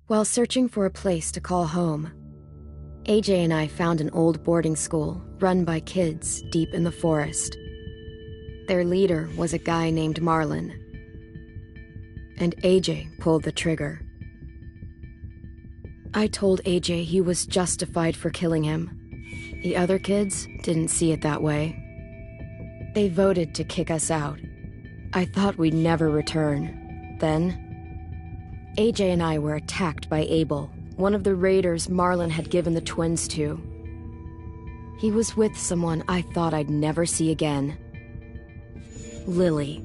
While searching for a place to call home, AJ and I found an old boarding school run by kids deep in the forest. Their leader was a guy named Marlon, and AJ pulled the trigger. I told AJ he was justified for killing him. The other kids didn't see it that way. They voted to kick us out. I thought we'd never return. Then, AJ and I were attacked by Abel, one of the raiders Marlon had given the twins to. He was with someone I thought I'd never see again. Lily.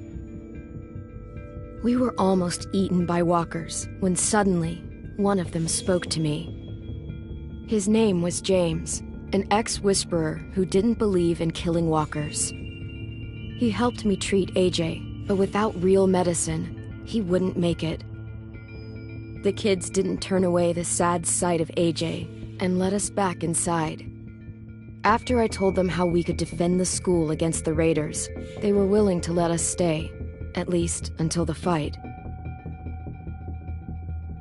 We were almost eaten by walkers when suddenly one of them spoke to me. His name was James, an ex-whisperer who didn't believe in killing walkers. He helped me treat AJ, but without real medicine, he wouldn't make it. The kids didn't turn away the sad sight of AJ and let us back inside. After I told them how we could defend the school against the raiders, they were willing to let us stay, at least until the fight.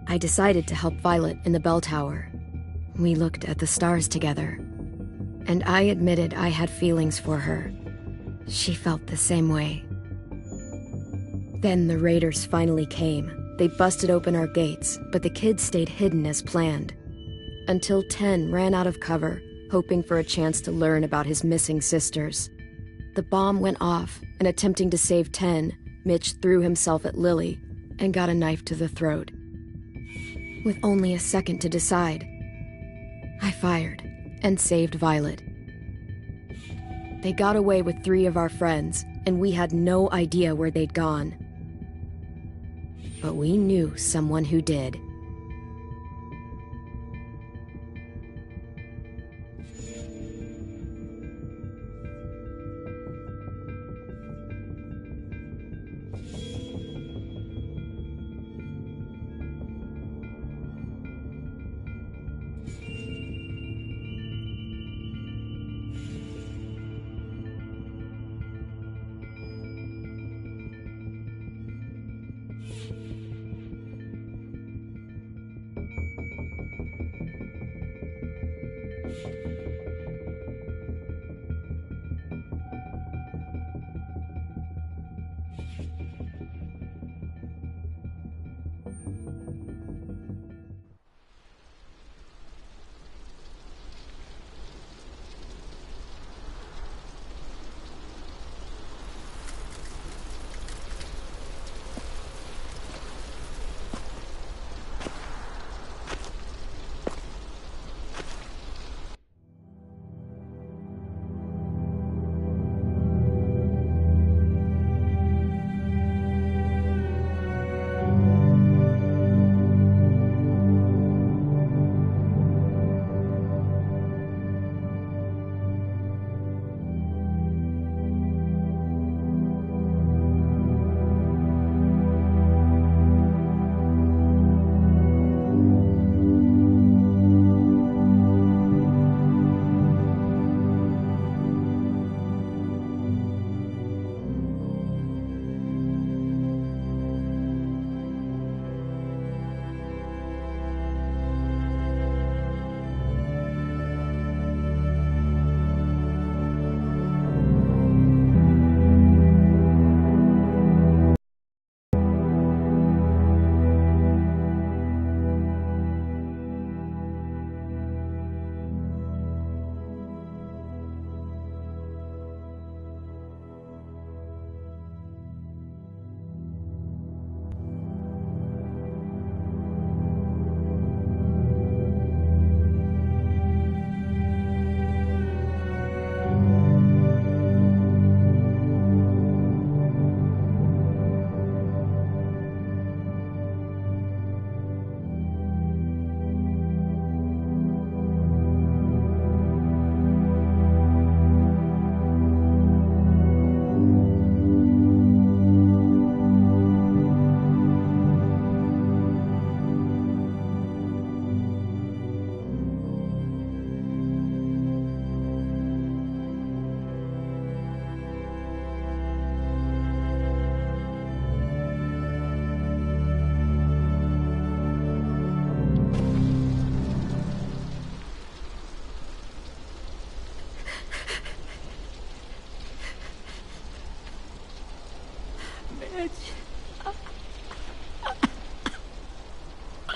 I decided to help Violet in the bell tower. We looked at the stars together, and I admitted I had feelings for her. She felt the same way. Then the raiders finally came. They busted open our gates, but the kids stayed hidden as planned. Until Ten ran out of cover, hoping for a chance to learn about his missing sisters. The bomb went off, and attempting to save Ten, Mitch threw himself at Lily and got a knife to the throat. With only a second to decide, I fired and saved Violet. They got away with 3 of our friends, and we had no idea where they'd gone. But we knew someone who did.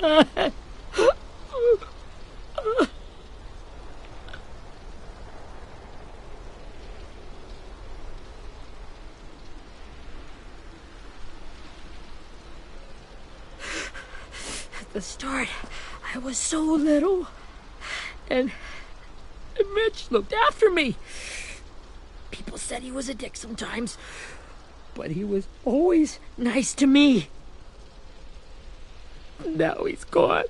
At the start, I was so little. And Mitch looked after me. People said he was a dick sometimes, but he was always nice to me. Now he's gone.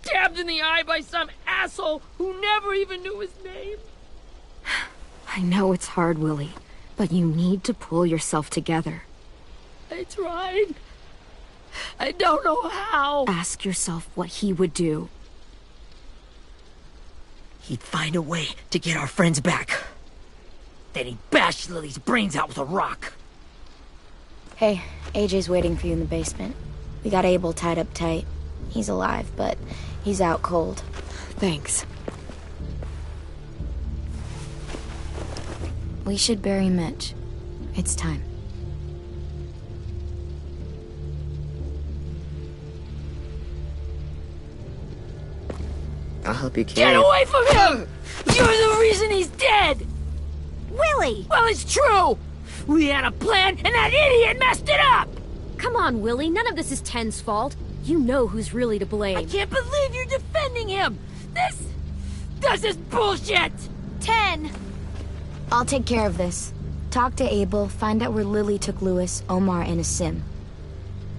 Stabbed in the eye by some asshole who never even knew his name. I know it's hard, Willie, but you need to pull yourself together. I tried. I don't know how. Ask yourself what he would do. He'd find a way to get our friends back. Then he'd bash Lily's brains out with a rock. Hey, AJ's waiting for you in the basement. We got Abel tied up tight. He's alive, but he's out cold. Thanks. We should bury Mitch. It's time. I'll help you carry Get it. away from him! You're the reason he's dead! Willie! Well, it's true! We had a plan, and that idiot messed it up! Come on, Willie. None of this is Ten's fault. You know who's really to blame. I can't believe you're defending him! This is bullshit! 10! I'll take care of this. Talk to Abel, find out where Lily took Lewis, Omar, and Asim.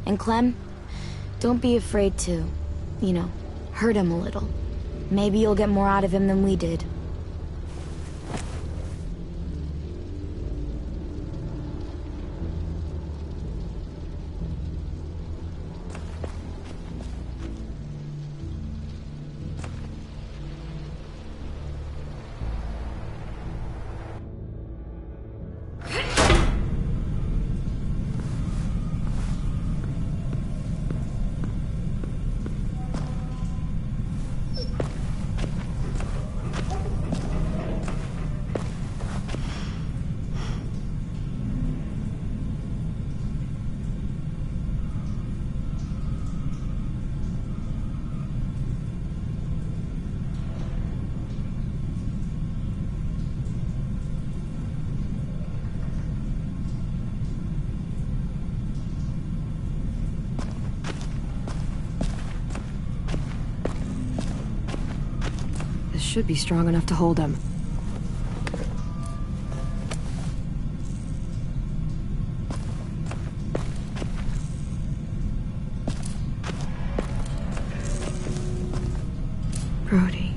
And Clem, don't be afraid to, hurt him a little. Maybe you'll get more out of him than we did. This should be strong enough to hold him. Brody.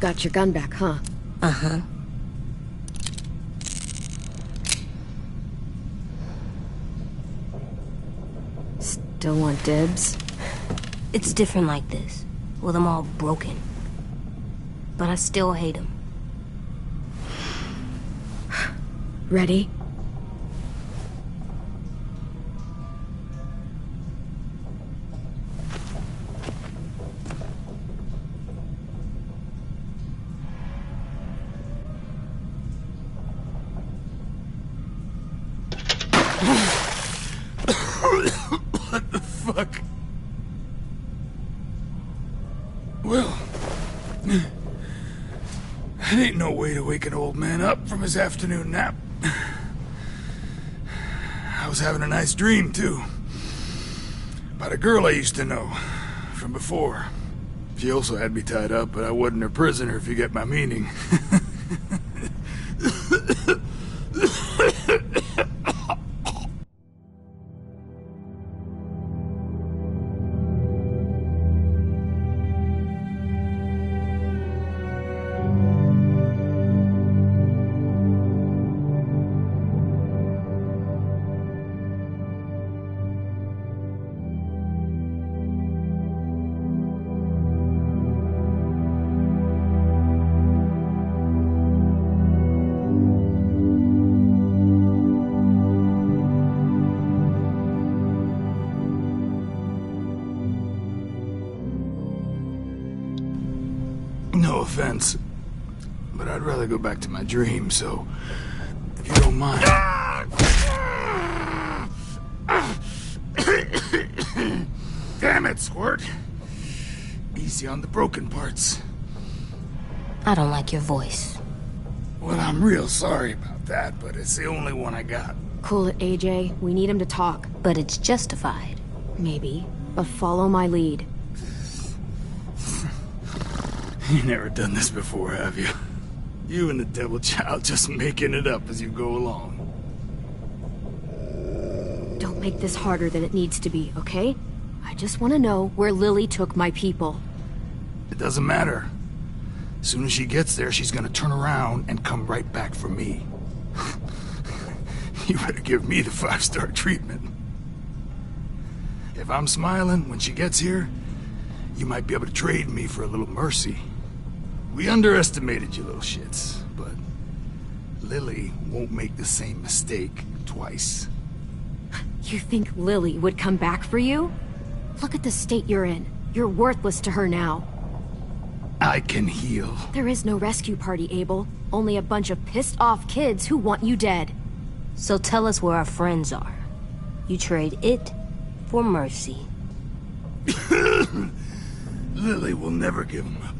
Got your gun back, huh? Uh-huh. Still want dibs? It's different like this, with them all broken. But I still hate him. Ready? wake an old man up from his afternoon nap. I was having a nice dream, too. About a girl I used to know from before. She also had me tied up, but I wasn't her prisoner, if you get my meaning. No offense, but I'd rather go back to my dream, so if you don't mind. Damn it, Squirt. Easy on the broken parts. I don't like your voice. Well, I'm real sorry about that, but it's the only one I got. Cool it, AJ. We need him to talk. But it's justified. Maybe. But follow my lead. You've never done this before, have you? You and the Devil Child just making it up as you go along. Don't make this harder than it needs to be, okay? I just want to know where Lily took my people. It doesn't matter. As soon as she gets there, she's gonna turn around and come right back for me. You better give me the 5-star treatment. If I'm smiling when she gets here, you might be able to trade me for a little mercy. We underestimated you little shits, but Lily won't make the same mistake twice. You think Lily would come back for you? Look at the state you're in. You're worthless to her now. I can heal. There is no rescue party, Abel. Only a bunch of pissed-off kids who want you dead. So tell us where our friends are. You trade it for mercy. Lily will never give them up.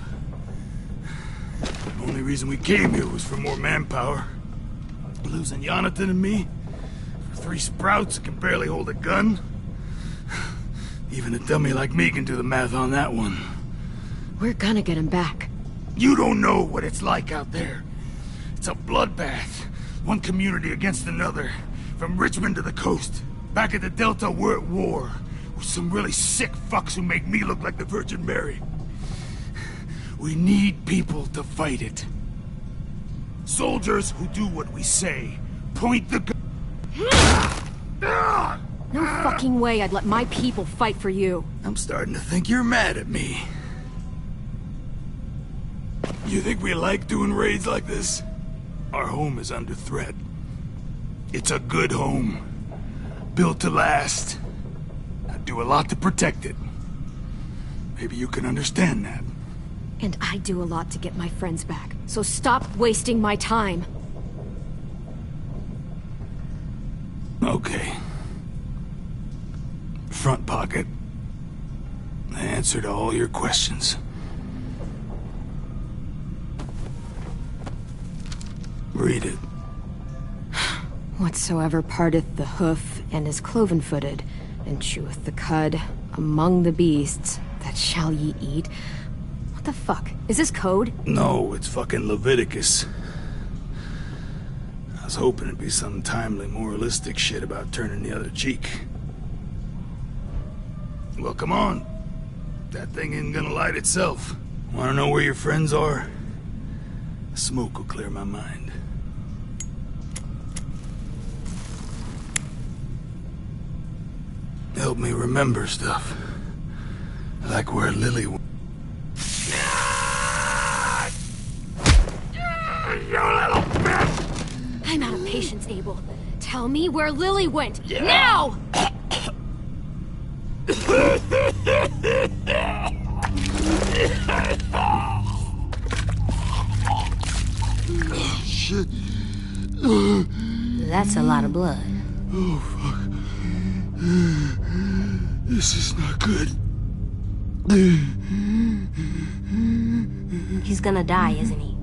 The only reason we came here was for more manpower. Losing Jonathan and me for 3 sprouts that can barely hold a gun. Even a dummy like me can do the math on that one. We're gonna get him back. You don't know what it's like out there. It's a bloodbath. One community against another. From Richmond to the coast. Back at the Delta, we're at war. With some really sick fucks who make me look like the Virgin Mary. We need people to fight it. Soldiers who do what we say. Point the gun. No fucking way I'd let my people fight for you. I'm starting to think you're mad at me. You think we like doing raids like this? Our home is under threat. It's a good home. Built to last. I do a lot to protect it. Maybe you can understand that. And I do a lot to get my friends back. So stop wasting my time. Okay. Front pocket. The answer to all your questions. Read it. Whatsoever parteth the hoof and is cloven-footed, and cheweth the cud among the beasts, that shall ye eat. What the fuck? Is this code? No, it's fucking Leviticus. I was hoping it'd be some timely, moralistic shit about turning the other cheek. Well, come on. That thing isn't gonna light itself. Wanna know where your friends are? Smoke will clear my mind. Help me remember stuff. Like where Lily went. You little bitch! I'm out of patience, Abel. Tell me where Lily went. Yeah. Now! Shit. That's a lot of blood. Oh, fuck. This is not good. He's gonna die, isn't he?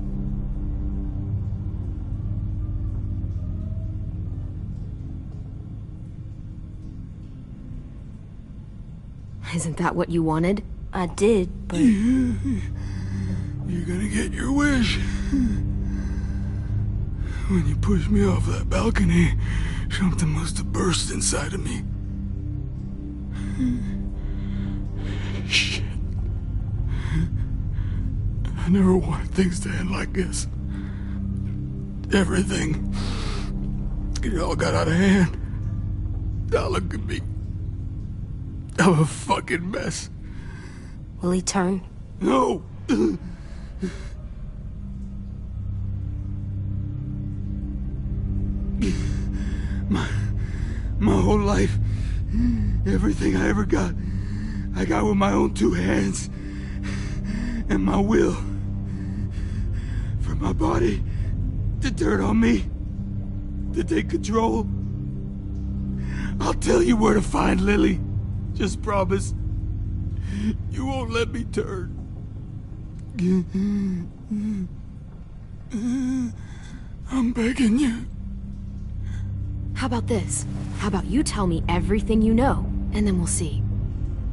Isn't that what you wanted? I did, but... You're gonna get your wish. When you pushed me off that balcony, something must have burst inside of me. Shit. I never wanted things to end like this. Everything. It all got out of hand. Now look at me. I'm a fucking mess. Will he turn? No! My whole life, everything I ever got, I got with my own two hands. And my will. For my body to turn on me, to take control. I'll tell you where to find Lily. Just promise. You won't let me turn. I'm begging you. How about this? How about you tell me everything you know, and then we'll see.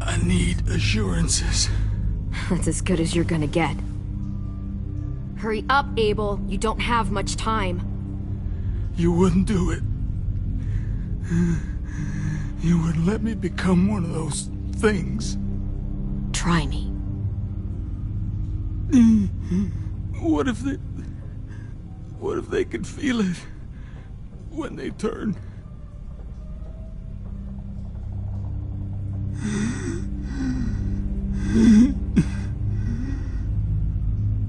I need assurances. That's as good as you're gonna get. Hurry up, Abel. You don't have much time. You wouldn't do it. You wouldn't let me become one of those things. Try me. What if they could feel it when they turn?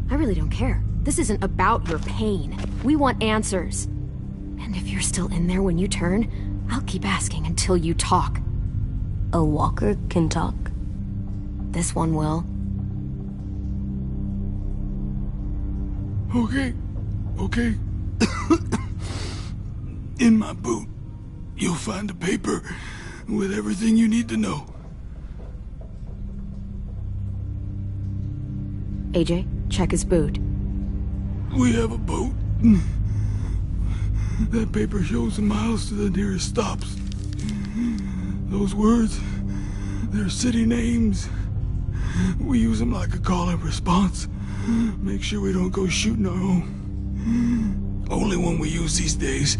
I really don't care. This isn't about your pain. We want answers. And if you're still in there when you turn, I'll keep asking until you talk. A walker can talk? This one will. Okay. In my boot, you'll find a paper with everything you need to know. AJ, check his boot. We have a boat. That paper shows the miles to the nearest stops. Those words, they're city names. We use them like a call and response. Make sure we don't go shooting our own. Only one we use these days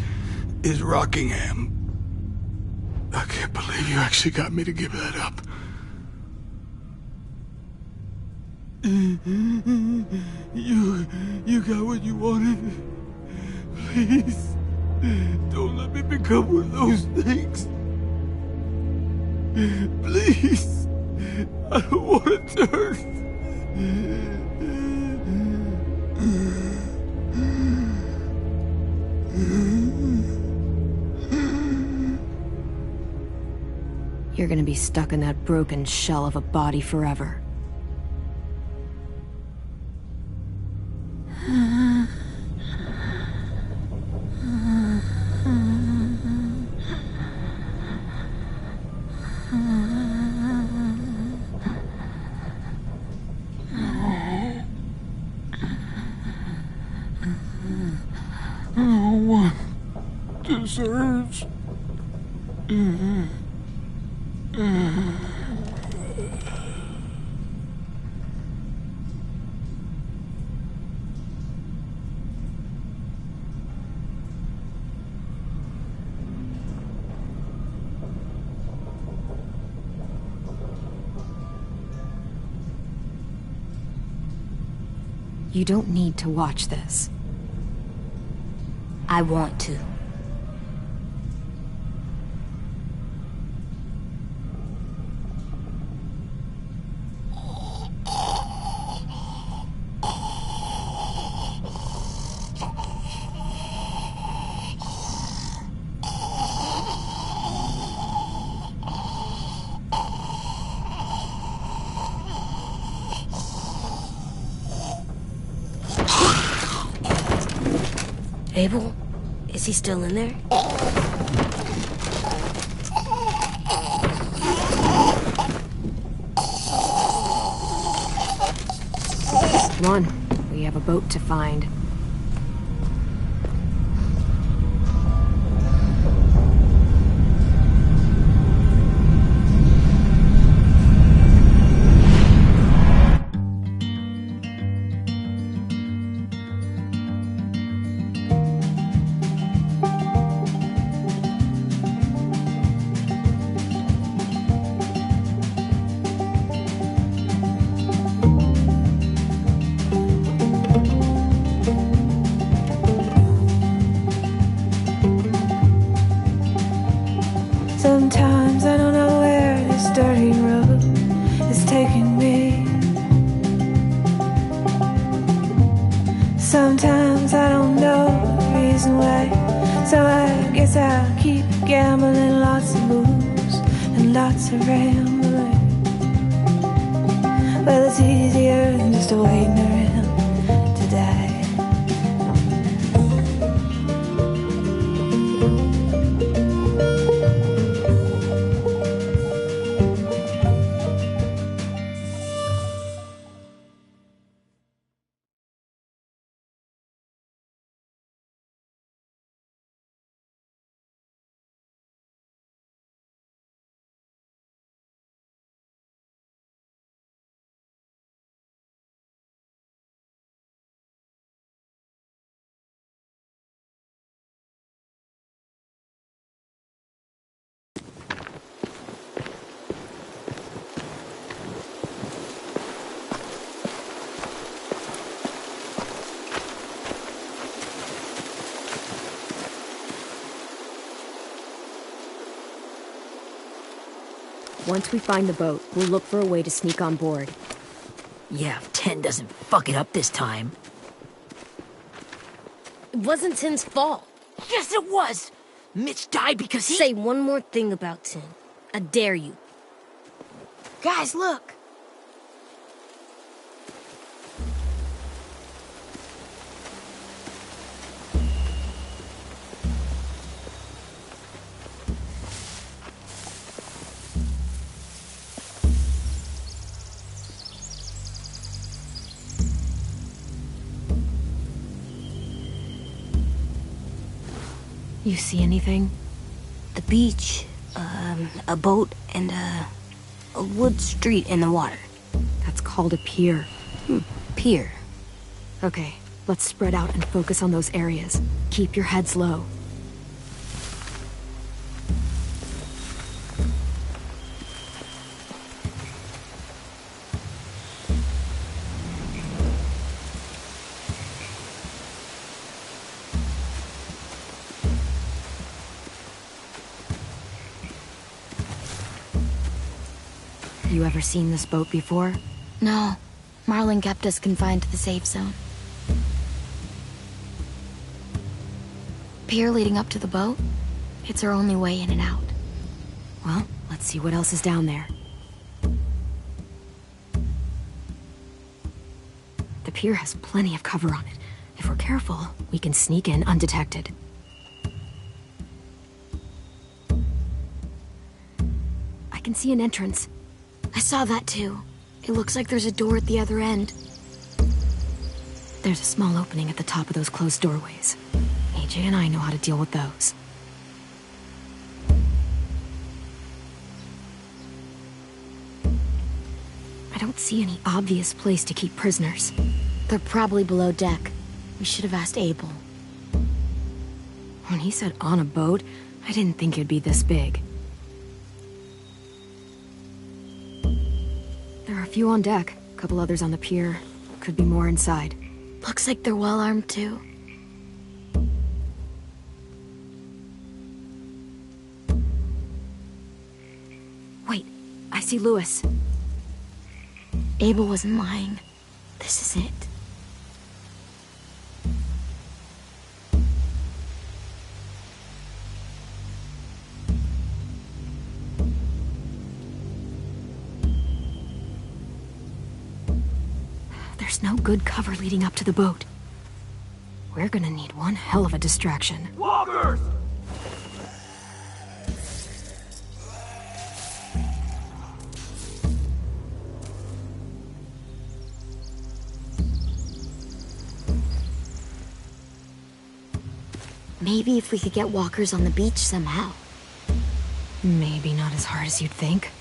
is Rockingham. I can't believe you actually got me to give that up. You got what you wanted. Please, don't let me become one of those things. Please, I don't want to turn. You're gonna be stuck in that broken shell of a body forever. No one deserves. You don't need to watch this. I want to. Abel? Is he still in there? Come on, we have a boat to find. guess I'll keep gambling, lots of moves and lots of rambling. Well, it's easier than just waiting around to die. Once we find the boat, we'll look for a way to sneak on board. Yeah, if Ten doesn't fuck it up this time. It wasn't Tin's fault. Yes, it was! Mitch died because he... Say one more thing about Tin. I dare you. Guys, look! You see anything? The beach, a boat, and a wood street in the water. That's called a pier. Pier. Okay, let's spread out and focus on those areas. Keep your heads low. You ever seen this boat before? No. Marlin kept us confined to the safe zone. Pier leading up to the boat? It's our only way in and out. Well, let's see what else is down there. The pier has plenty of cover on it. If we're careful, we can sneak in undetected. I can see an entrance. I saw that too. It looks like there's a door at the other end. There's a small opening at the top of those closed doorways. AJ and I know how to deal with those. I don't see any obvious place to keep prisoners. They're probably below deck. We should have asked Abel. When he said on a boat, I didn't think it'd be this big. There are a few on deck, a couple others on the pier. Could be more inside. Looks like they're well armed too. Wait, I see Lewis. Abel wasn't lying. This is it. There's no good cover leading up to the boat. We're gonna need one hell of a distraction. Walkers! Maybe if we could get walkers on the beach somehow. Maybe not as hard as you'd think.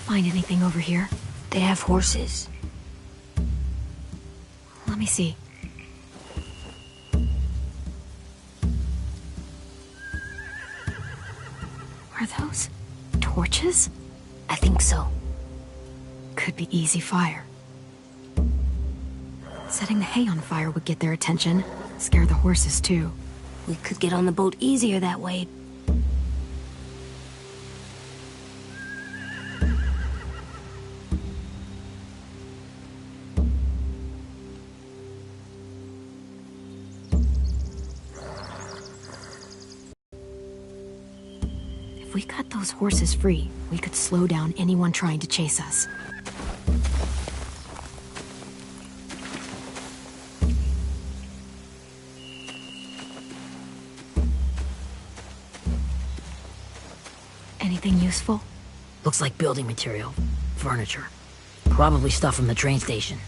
Find anything over here? They have horses. Let me see. Are those Torches? I think so. Could be easy fire. Setting the hay on fire would get their attention. Scare the horses, too. We could get on the boat easier that way. If we cut those horses free, we could slow down anyone trying to chase us. Anything useful? Looks like building material. Furniture. Probably stuff from the train station.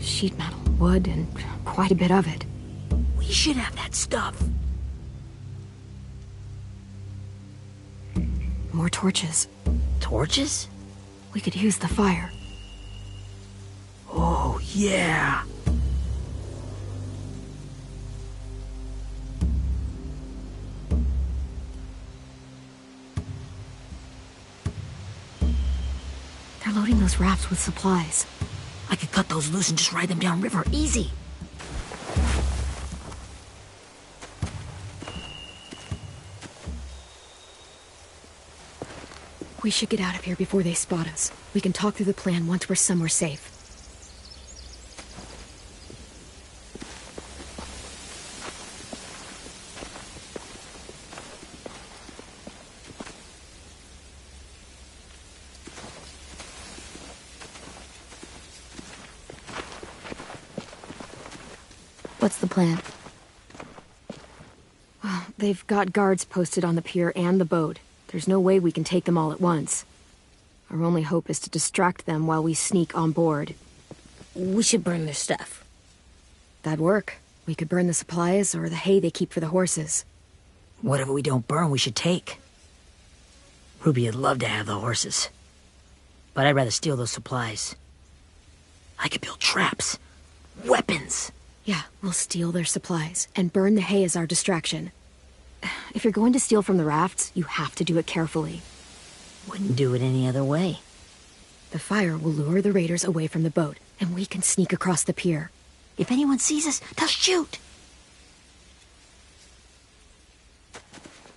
Sheet metal, wood, and quite a bit of it. We should have that stuff. More torches. Torches? We could use the fire. Oh, yeah. They're loading those rafts with supplies. I could cut those loose and just ride them downriver. Easy. We should get out of here before they spot us. We can talk through the plan once we're somewhere safe. What's the plan? Well, they've got guards posted on the pier and the boat. There's no way we can take them all at once. Our only hope is to distract them while we sneak on board. We should burn their stuff. That'd work. We could burn the supplies or the hay they keep for the horses. Whatever we don't burn, we should take. Ruby'd love to have the horses. But I'd rather steal those supplies. I could build traps. Weapons. Yeah, we'll steal their supplies and burn the hay as our distraction. If you're going to steal from the rafts, you have to do it carefully. Wouldn't do it any other way. The fire will lure the raiders away from the boat, and we can sneak across the pier. If anyone sees us, they'll shoot.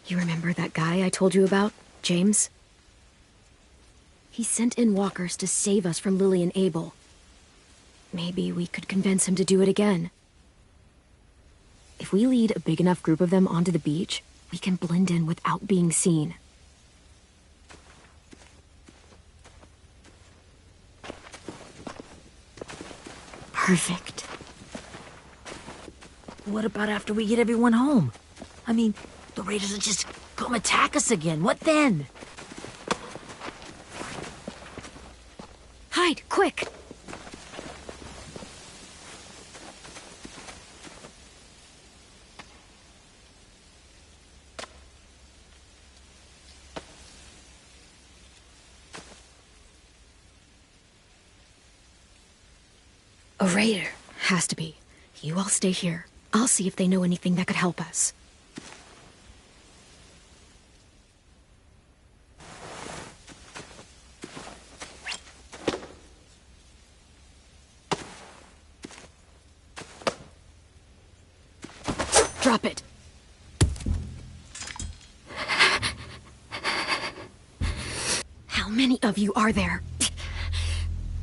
You remember that guy I told you about, James? He sent in walkers to save us from Lily and Abel. Maybe we could convince him to do it again. If we lead a big enough group of them onto the beach, we can blend in without being seen. Perfect. What about after we get everyone home? I mean, the raiders will just come attack us again. What then? Hide, quick! A raider. Has to be. You all stay here. I'll see if they know anything that could help us. Drop it. How many of you are there?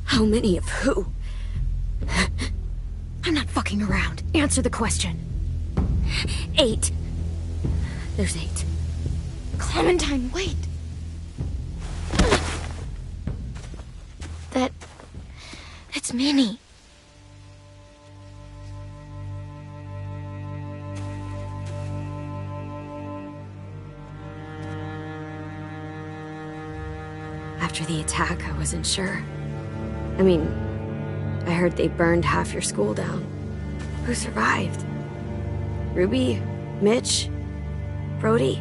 How many of who? I'm not fucking around. Answer the question. 8. There's 8. Clementine, wait. That's Minnie. After the attack, I wasn't sure. I mean, I heard they burned half your school down. Who survived? Ruby? Mitch? Brody?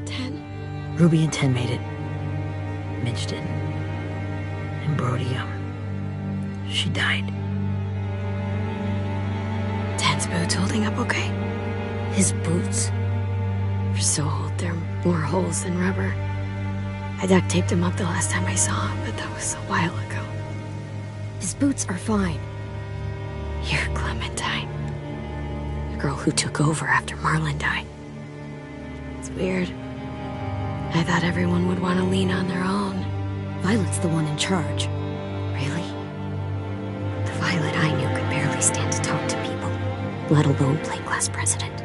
10? Ruby and 10 made it. Mitch didn't. And Brody, she died. 10's boots holding up okay? His boots. They're so old, they're more holes than rubber. I duct taped him up the last time I saw him, but that was a while ago. His boots are fine. You're Clementine. The girl who took over after Marlon died. It's weird. I thought everyone would want to lean on their own. Violet's the one in charge. Really? The Violet I knew could barely stand to talk to people, let alone play class president.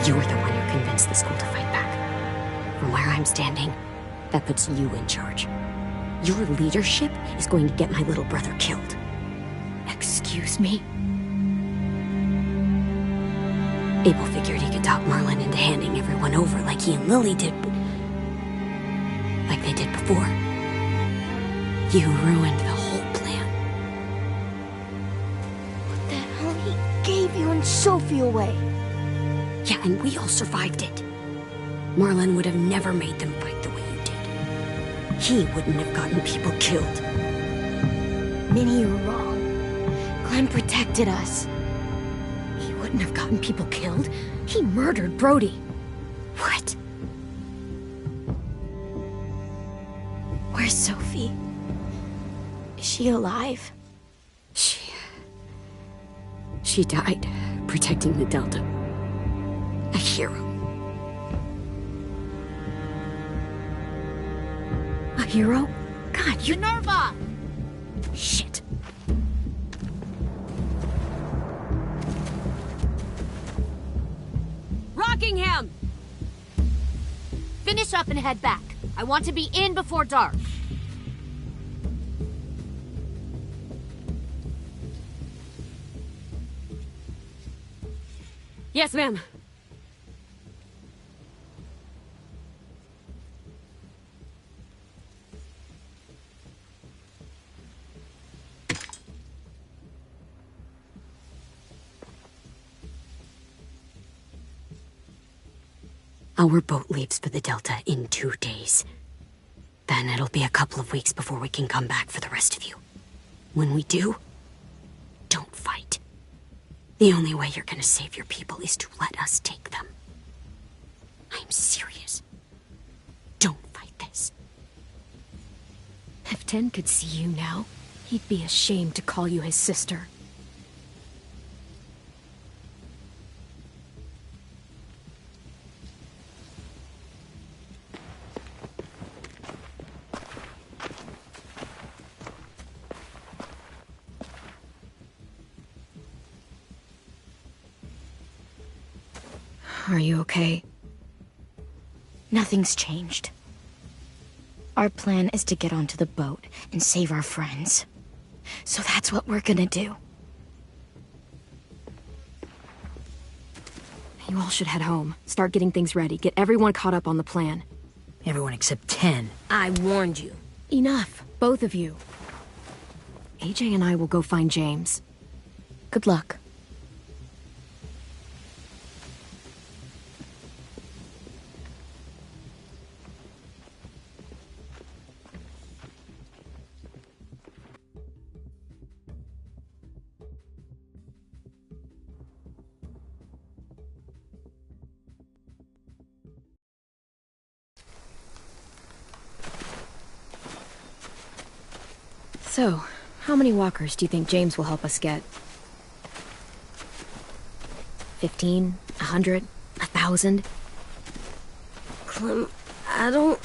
You're the one who convinced the school to fight back. From where I'm standing, that puts you in charge. Your leadership is going to get my little brother killed. Excuse me? Abel figured he could talk Marlon into handing everyone over like he and Lily did, but like they did before. You ruined the whole plan. What the hell? He gave you and Sophie away. Yeah, and we all survived it. Marlon would have never made them fight the way you did. He wouldn't have gotten people killed. Minnie, you're wrong. Clem protected us. He wouldn't have gotten people killed. He murdered Brody. What? Where's Sophie? Is she alive? She died protecting the Delta. A hero. A hero? God, you're... Minerva! Shit. Rockingham! Finish up and head back. I want to be in before dark. Yes, ma'am. Our boat leaves for the Delta in 2 days. Then it'll be a couple of weeks before we can come back for the rest of you. When we do, don't fight. The only way you're gonna save your people is to let us take them. I'm serious. Don't fight this. If Ten could see you now, he'd be ashamed to call you his sister. Are you okay? Nothing's changed. Our plan is to get onto the boat and save our friends. So that's what we're gonna do. You all should head home. Start getting things ready. Get everyone caught up on the plan. Everyone except 10. I warned you. Enough, both of you. AJ and I will go find James. Good luck. So, how many walkers do you think James will help us get? 15? 100? 1,000? Clem, I don't...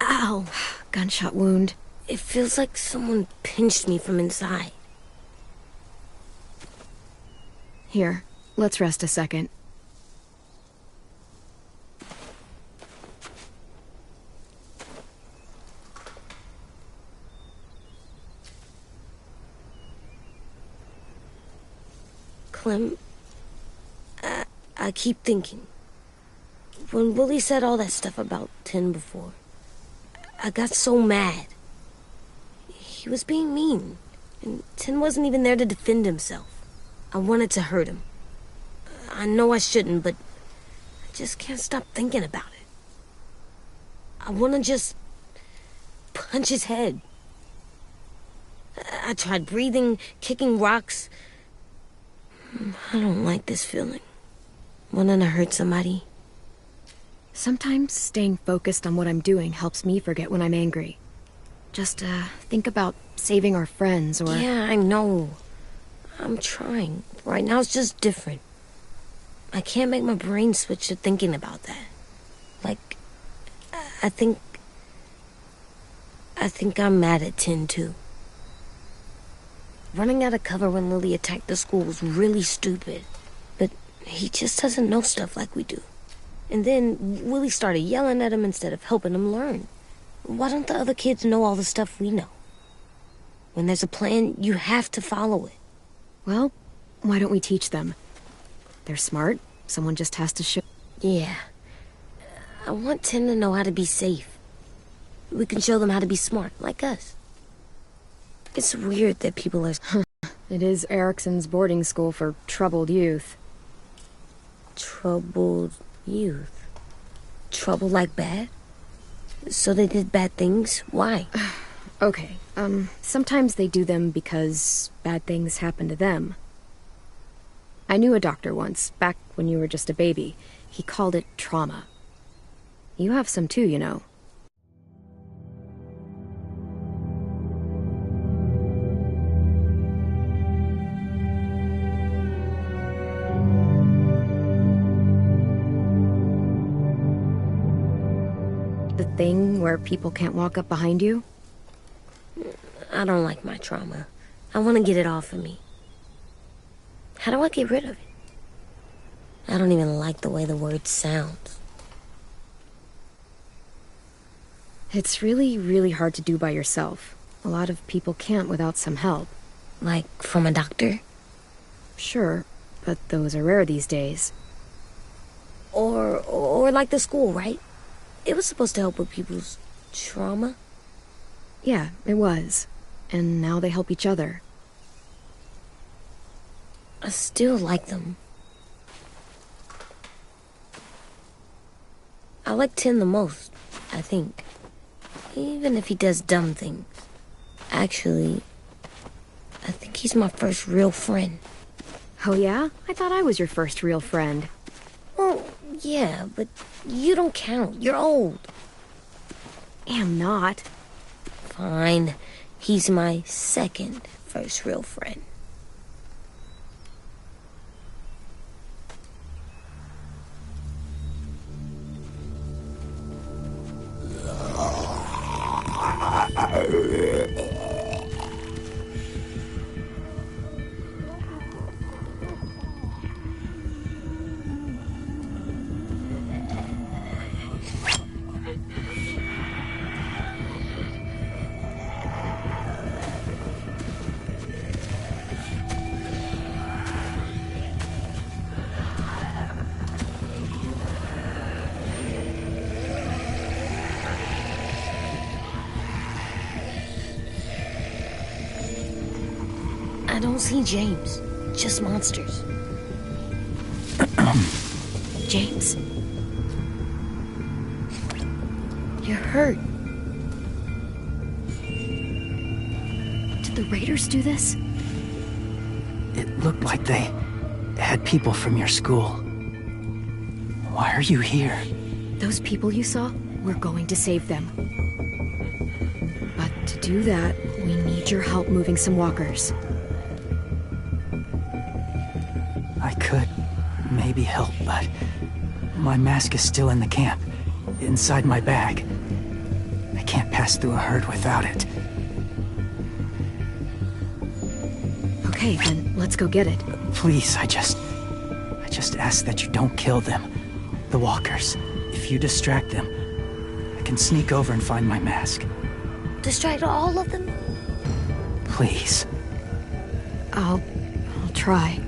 Ow. Gunshot wound. It feels like someone pinched me from inside. Here, let's rest a second. Clem, I keep thinking. When Willie said all that stuff about Tin before, I got so mad. He was being mean, and Tin wasn't even there to defend himself. I wanted to hurt him. I know I shouldn't, but I just can't stop thinking about it. I want to just punch his head. I tried breathing, kicking rocks. I don't like this feeling. Wanting to hurt somebody. Sometimes staying focused on what I'm doing helps me forget when I'm angry. Just, think about saving our friends or... Yeah, I know. I'm trying. Right now it's just different. I can't make my brain switch to thinking about that. Like, I think I'm mad at Tin, too. Running out of cover when Lily attacked the school was really stupid. But he just doesn't know stuff like we do. And then Willie started yelling at him instead of helping him learn. Why don't the other kids know all the stuff we know? When there's a plan, you have to follow it. Well, why don't we teach them? They're smart. Someone just has to show... Yeah. I want Tin to know how to be safe. We can show them how to be smart, like us. It's weird that people are... It is Erickson's boarding school for troubled youth. Troubled youth? Trouble like bad? So they did bad things? Why? Okay, sometimes they do them because bad things happen to them. I knew a doctor once, back when you were just a baby. He called it trauma. You have some too, you know. The thing where people can't walk up behind you? I don't like my trauma. I want to get it off of me. How do I get rid of it? I don't even like the way the word sounds. It's really, really hard to do by yourself. A lot of people can't without some help. Like, from a doctor? Sure, but those are rare these days. Or like the school, right? It was supposed to help with people's trauma. Yeah, it was. And now they help each other. I still like them. I like Tin the most, I think. Even if he does dumb things. Actually, I think he's my first real friend. Oh yeah? I thought I was your first real friend. Well, yeah, but you don't count. You're old. Am not. Fine. He's my second first real friend. I don't see James. Just monsters. James? You're hurt. Did the Raiders do this? It looked like they had people from your school. Why are you here? Those people you saw, we're going to save them. But to do that, we need your help moving some walkers. I could maybe help, but my mask is still in the camp, inside my bag. I can't pass through a herd without it. Okay, then let's go get it. Please, I just ask that you don't kill them. The walkers. If you distract them, I can sneak over and find my mask. Distract all of them? Please. I'll try.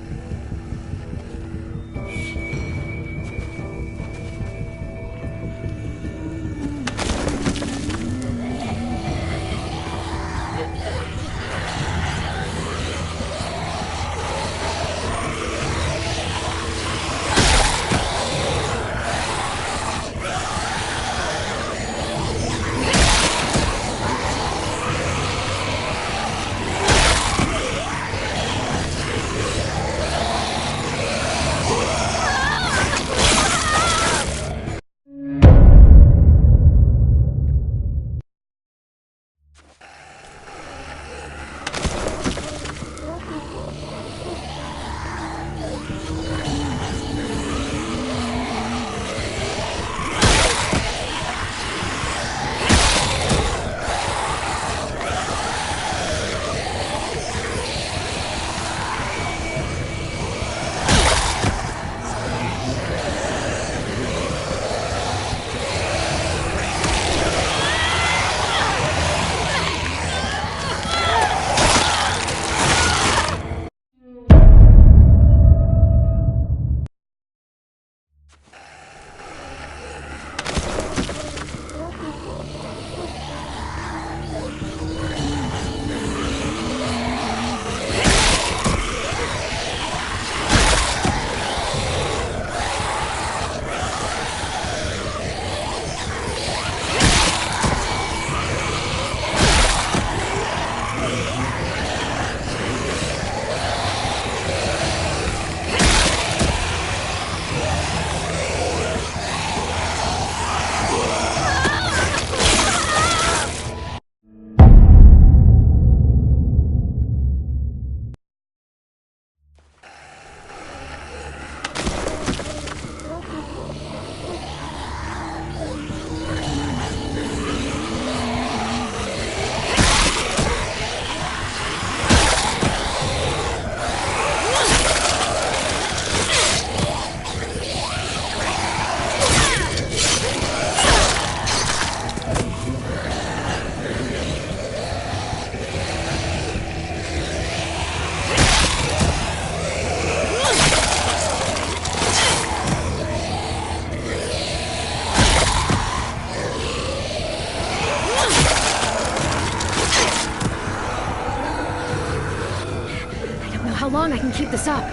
long I can keep this up.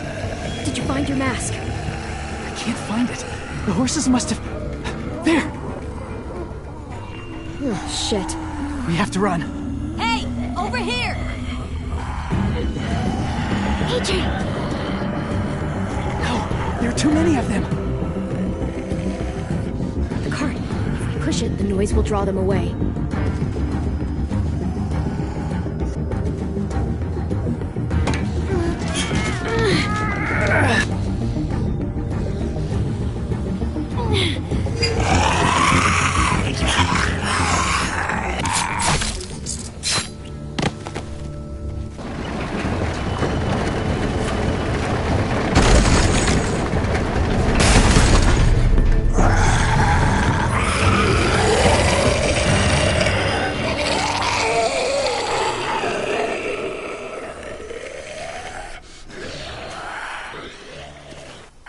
Did you find your mask? I can't find it. The horses must have... There! Oh, shit. We have to run. Hey! Over here! AJ! No! There are too many of them! The cart. If we push it, the noise will draw them away.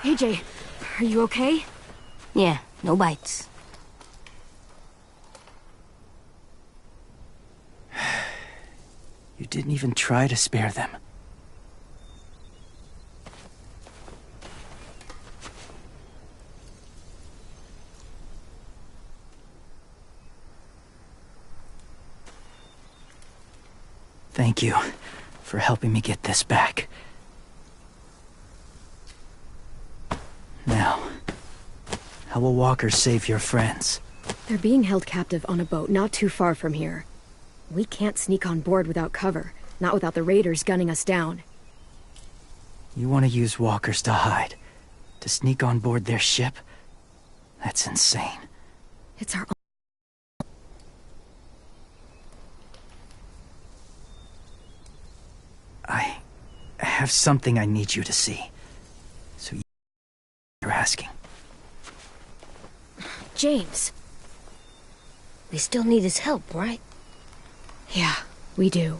AJ, are you okay? Yeah, no bites. You didn't even try to spare them. Thank you for helping me get this back. Now, how will Walker save your friends? They're being held captive on a boat not too far from here. We can't sneak on board without cover, not without the raiders gunning us down. You want to use walkers to hide? To sneak on board their ship? That's insane. It's our I have something I need you to see. So you're asking. James. We still need his help, right? Yeah, we do.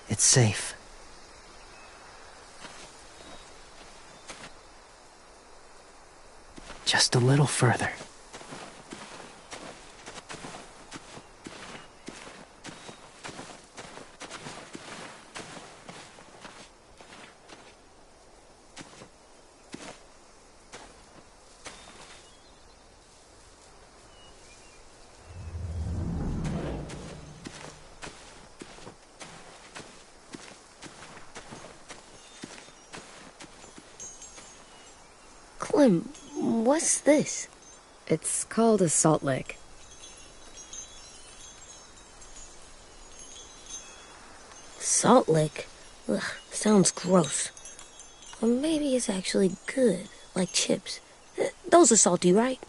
It's safe. Just a little further. Clem, what's this? It's called a salt lick. Salt lick? Ugh, sounds gross. Or maybe it's actually good, like chips. Those are salty, right?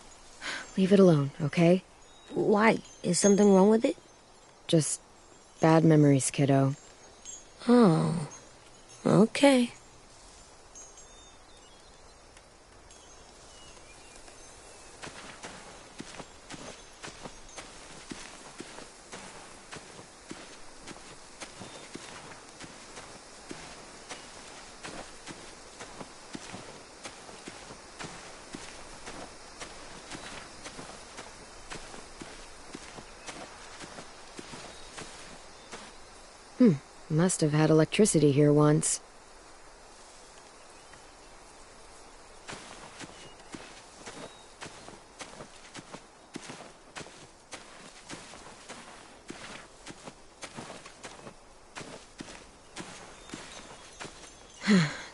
Leave it alone, okay? Why? Is something wrong with it? Just bad memories, kiddo. Oh, okay. Must have had electricity here once.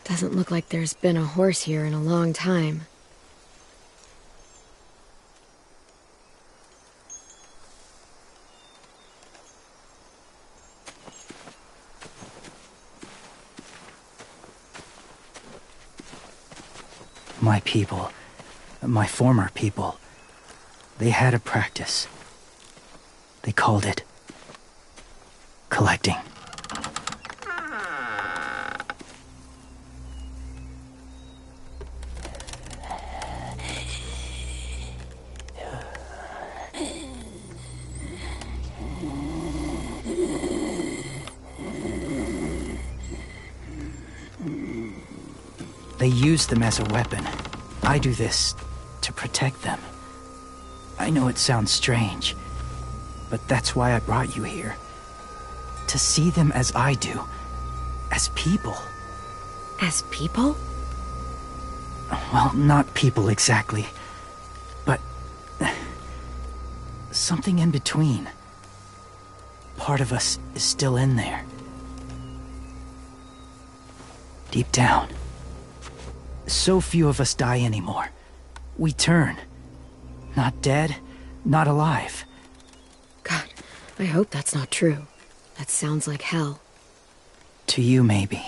Doesn't look like there's been a horse here in a long time. My people, my former people, they had a practice. They called it collecting. They use them as a weapon. I do this to protect them. I know it sounds strange, but that's why I brought you here. To see them as I do. As people. As people? Well, not people exactly, but something in between. Part of us is still in there. Deep down. So few of us die anymore. We turn. Not dead, not alive. God, I hope that's not true. That sounds like hell. To you, maybe.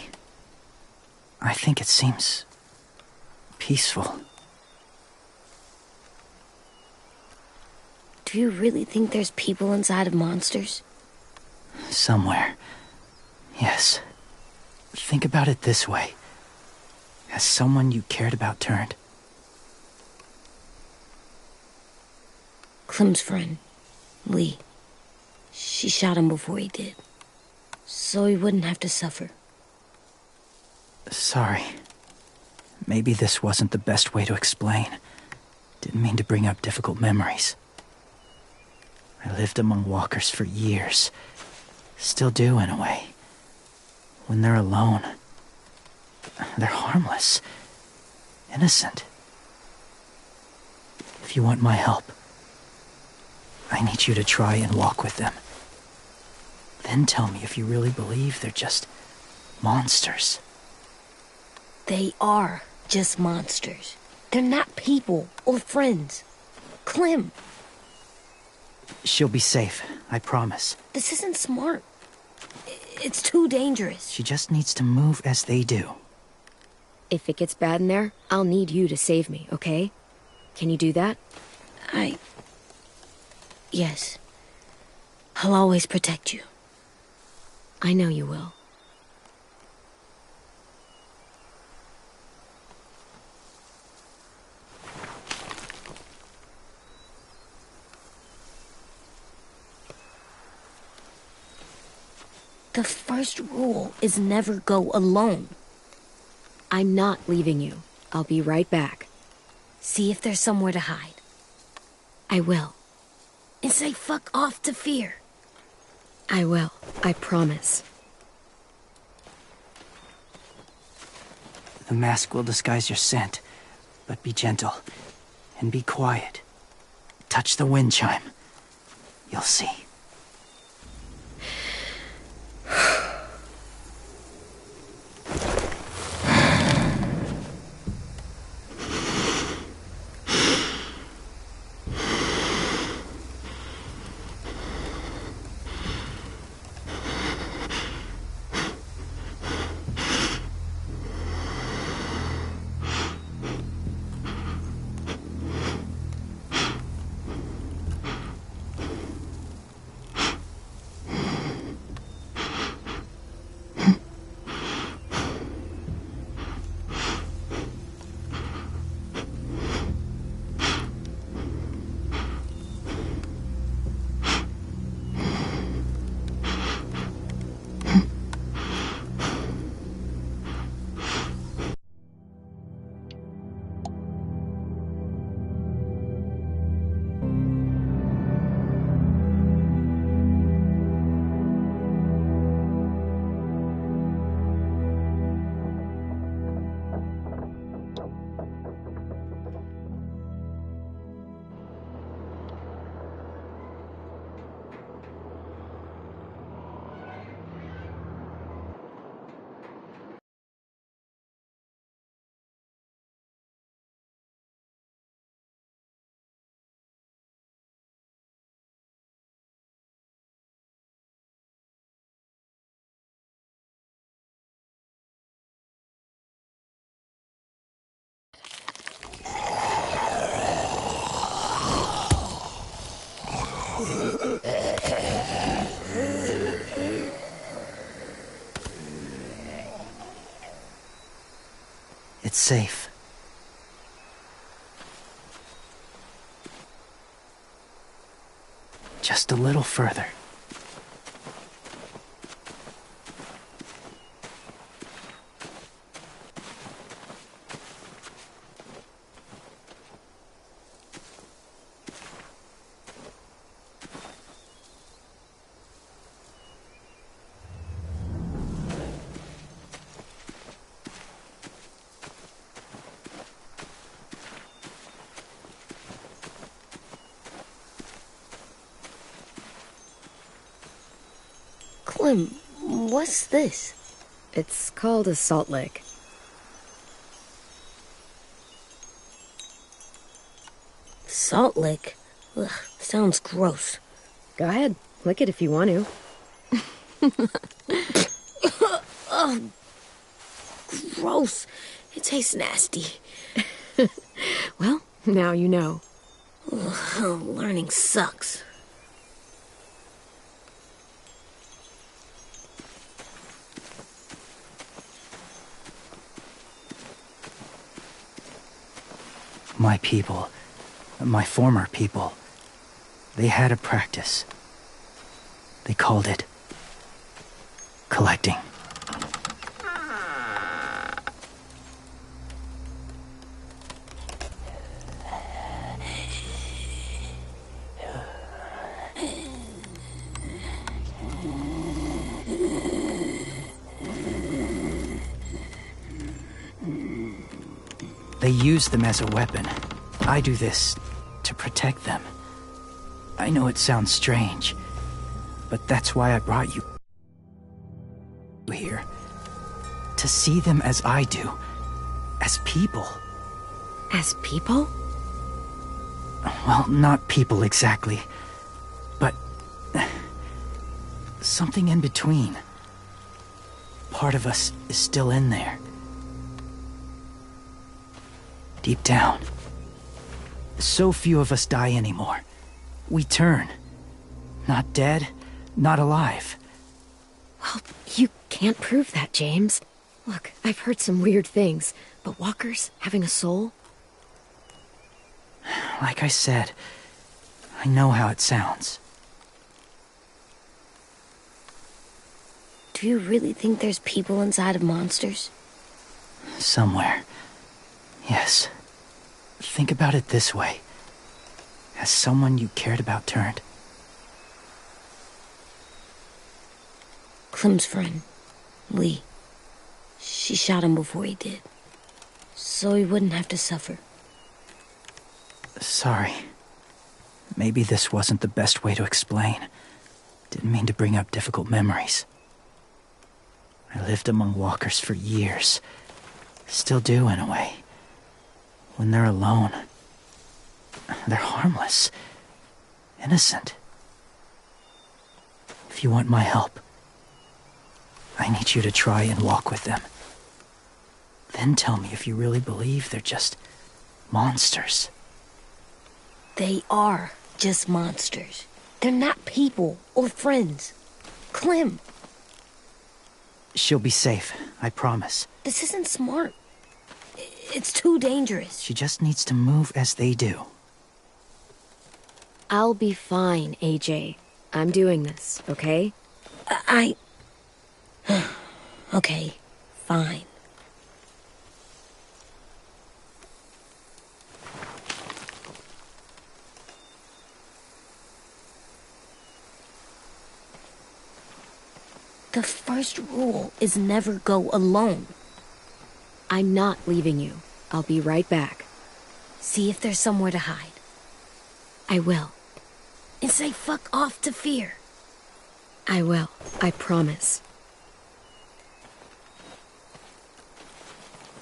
I think it seems peaceful. Do you really think there's people inside of monsters? Somewhere. Yes. Think about it this way. Has someone you cared about turned? Clem's friend, Lee. She shot him before he did. So he wouldn't have to suffer. Sorry. Maybe this wasn't the best way to explain. Didn't mean to bring up difficult memories. I lived among walkers for years. Still do, in a way. When they're alone, they're harmless. Innocent. If you want my help, I need you to try and walk with them. Then tell me if you really believe they're just monsters. They are just monsters. They're not people or friends. Clem, She'll be safe, I promise. this isn't smart. It's too dangerous. She just needs to move as they do. If it gets bad in there, I'll need you to save me, okay? Can you do that? Yes. I'll always protect you. I know you will. The first rule is never go alone. I'm not leaving you. I'll be right back. See if there's somewhere to hide. I will. And say fuck off to fear. I will. I promise. The mask will disguise your scent, but be gentle and be quiet. Touch the wind chime. You'll see. It's safe. Just a little further. Clem, what's this? It's called a salt lick. Salt lick? Ugh, sounds gross. Go ahead, lick it if you want to. Ugh, gross. It tastes nasty. Well, now you know. Ugh, learning sucks. My people, my former people, they had a practice. They called it collecting. They use them as a weapon. I do this to protect them. I know it sounds strange, but that's why I brought you here. To see them as I do. As people. As people? Well, not people exactly, but something in between. Part of us is still in there. Deep down. So few of us die anymore. We turn. Not dead, not alive. Well, you can't prove that, James. Look, I've heard some weird things, but walkers having a soul? Like I said, I know how it sounds. Do you really think there's people inside of monsters? Somewhere. Yes. Think about it this way. Has someone you cared about turned? Clem's friend, Lee. She shot him before he did. So he wouldn't have to suffer. Sorry. Maybe this wasn't the best way to explain. Didn't mean to bring up difficult memories. I lived among walkers for years. Still do, in a way. When they're alone, they're harmless. Innocent. If you want my help, I need you to try and walk with them. Then tell me if you really believe they're just monsters. They are just monsters. They're not people or friends. Clem, She'll be safe, I promise. this isn't smart. It's too dangerous. She just needs to move as they do. I'll be fine, AJ. I'm doing this, okay? Okay, fine. The first rule is never go alone. I'm not leaving you. I'll be right back. See if there's somewhere to hide. I will. And say fuck off to fear. I will. I promise.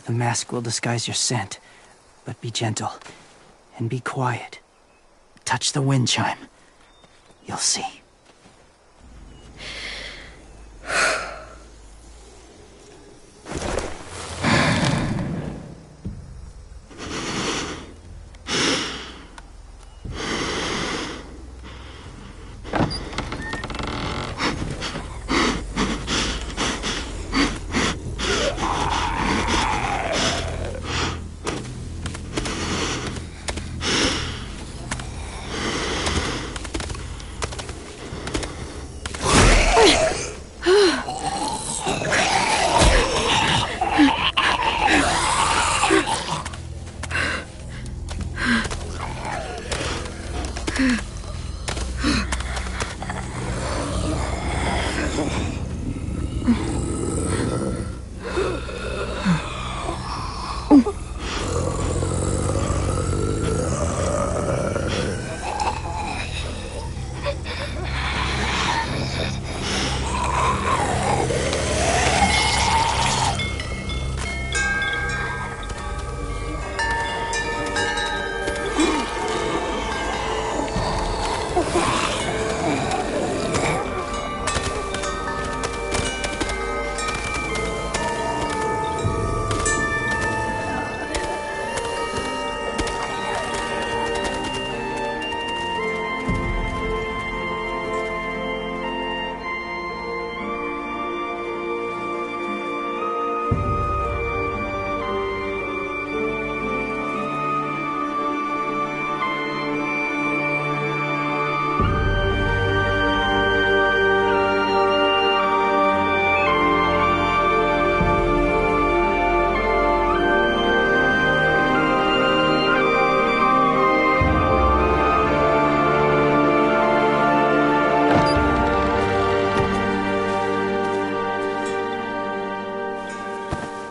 The mask will disguise your scent, but be gentle and be quiet. Touch the wind chime. You'll see.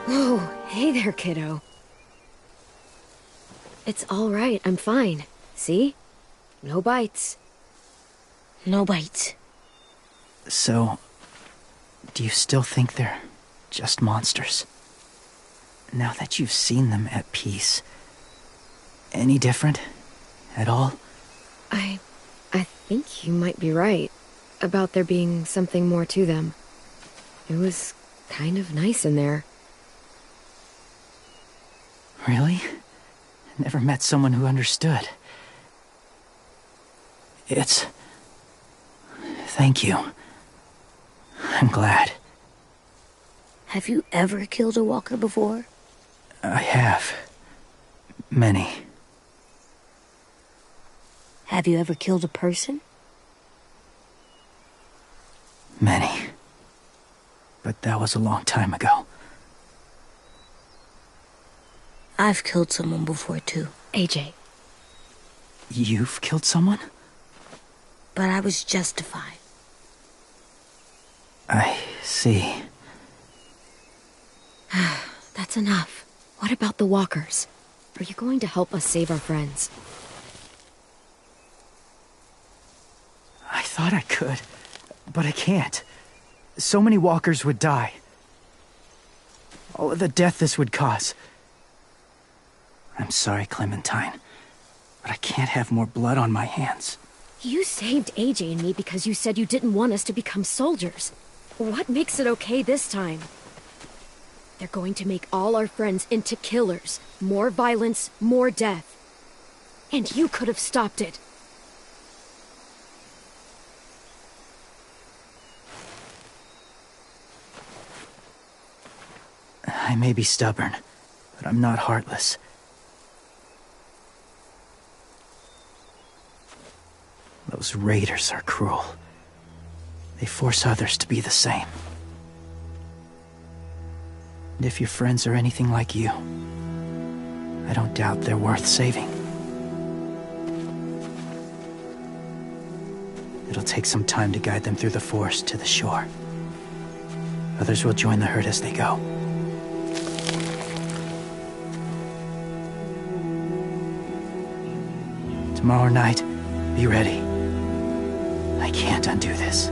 Oh, hey there, kiddo. It's all right, I'm fine. See? No bites. No bites. So, do you still think they're just monsters? Now that you've seen them at peace, any different at all? I think you might be right about there being something more to them. It was kind of nice in there. Really? Never met someone who understood. Thank you. I'm glad. Have you ever killed a walker before? I have. Many. Have you ever killed a person? Many. But that was a long time ago. I've killed someone before, too. AJ. You've killed someone? But I was justified. I see. That's enough. What about the walkers? Are you going to help us save our friends? I thought I could, but I can't. So many walkers would die. All of the death this would cause. I'm sorry, Clementine, but I can't have more blood on my hands. You saved AJ and me because you said you didn't want us to become soldiers. What makes it okay this time? They're going to make all our friends into killers. More violence, more death. And you could have stopped it. I may be stubborn, but I'm not heartless. Those raiders are cruel. They force others to be the same. And if your friends are anything like you, I don't doubt they're worth saving. It'll take some time to guide them through the forest to the shore. Others will join the herd as they go. Tomorrow night, be ready. I can't undo this.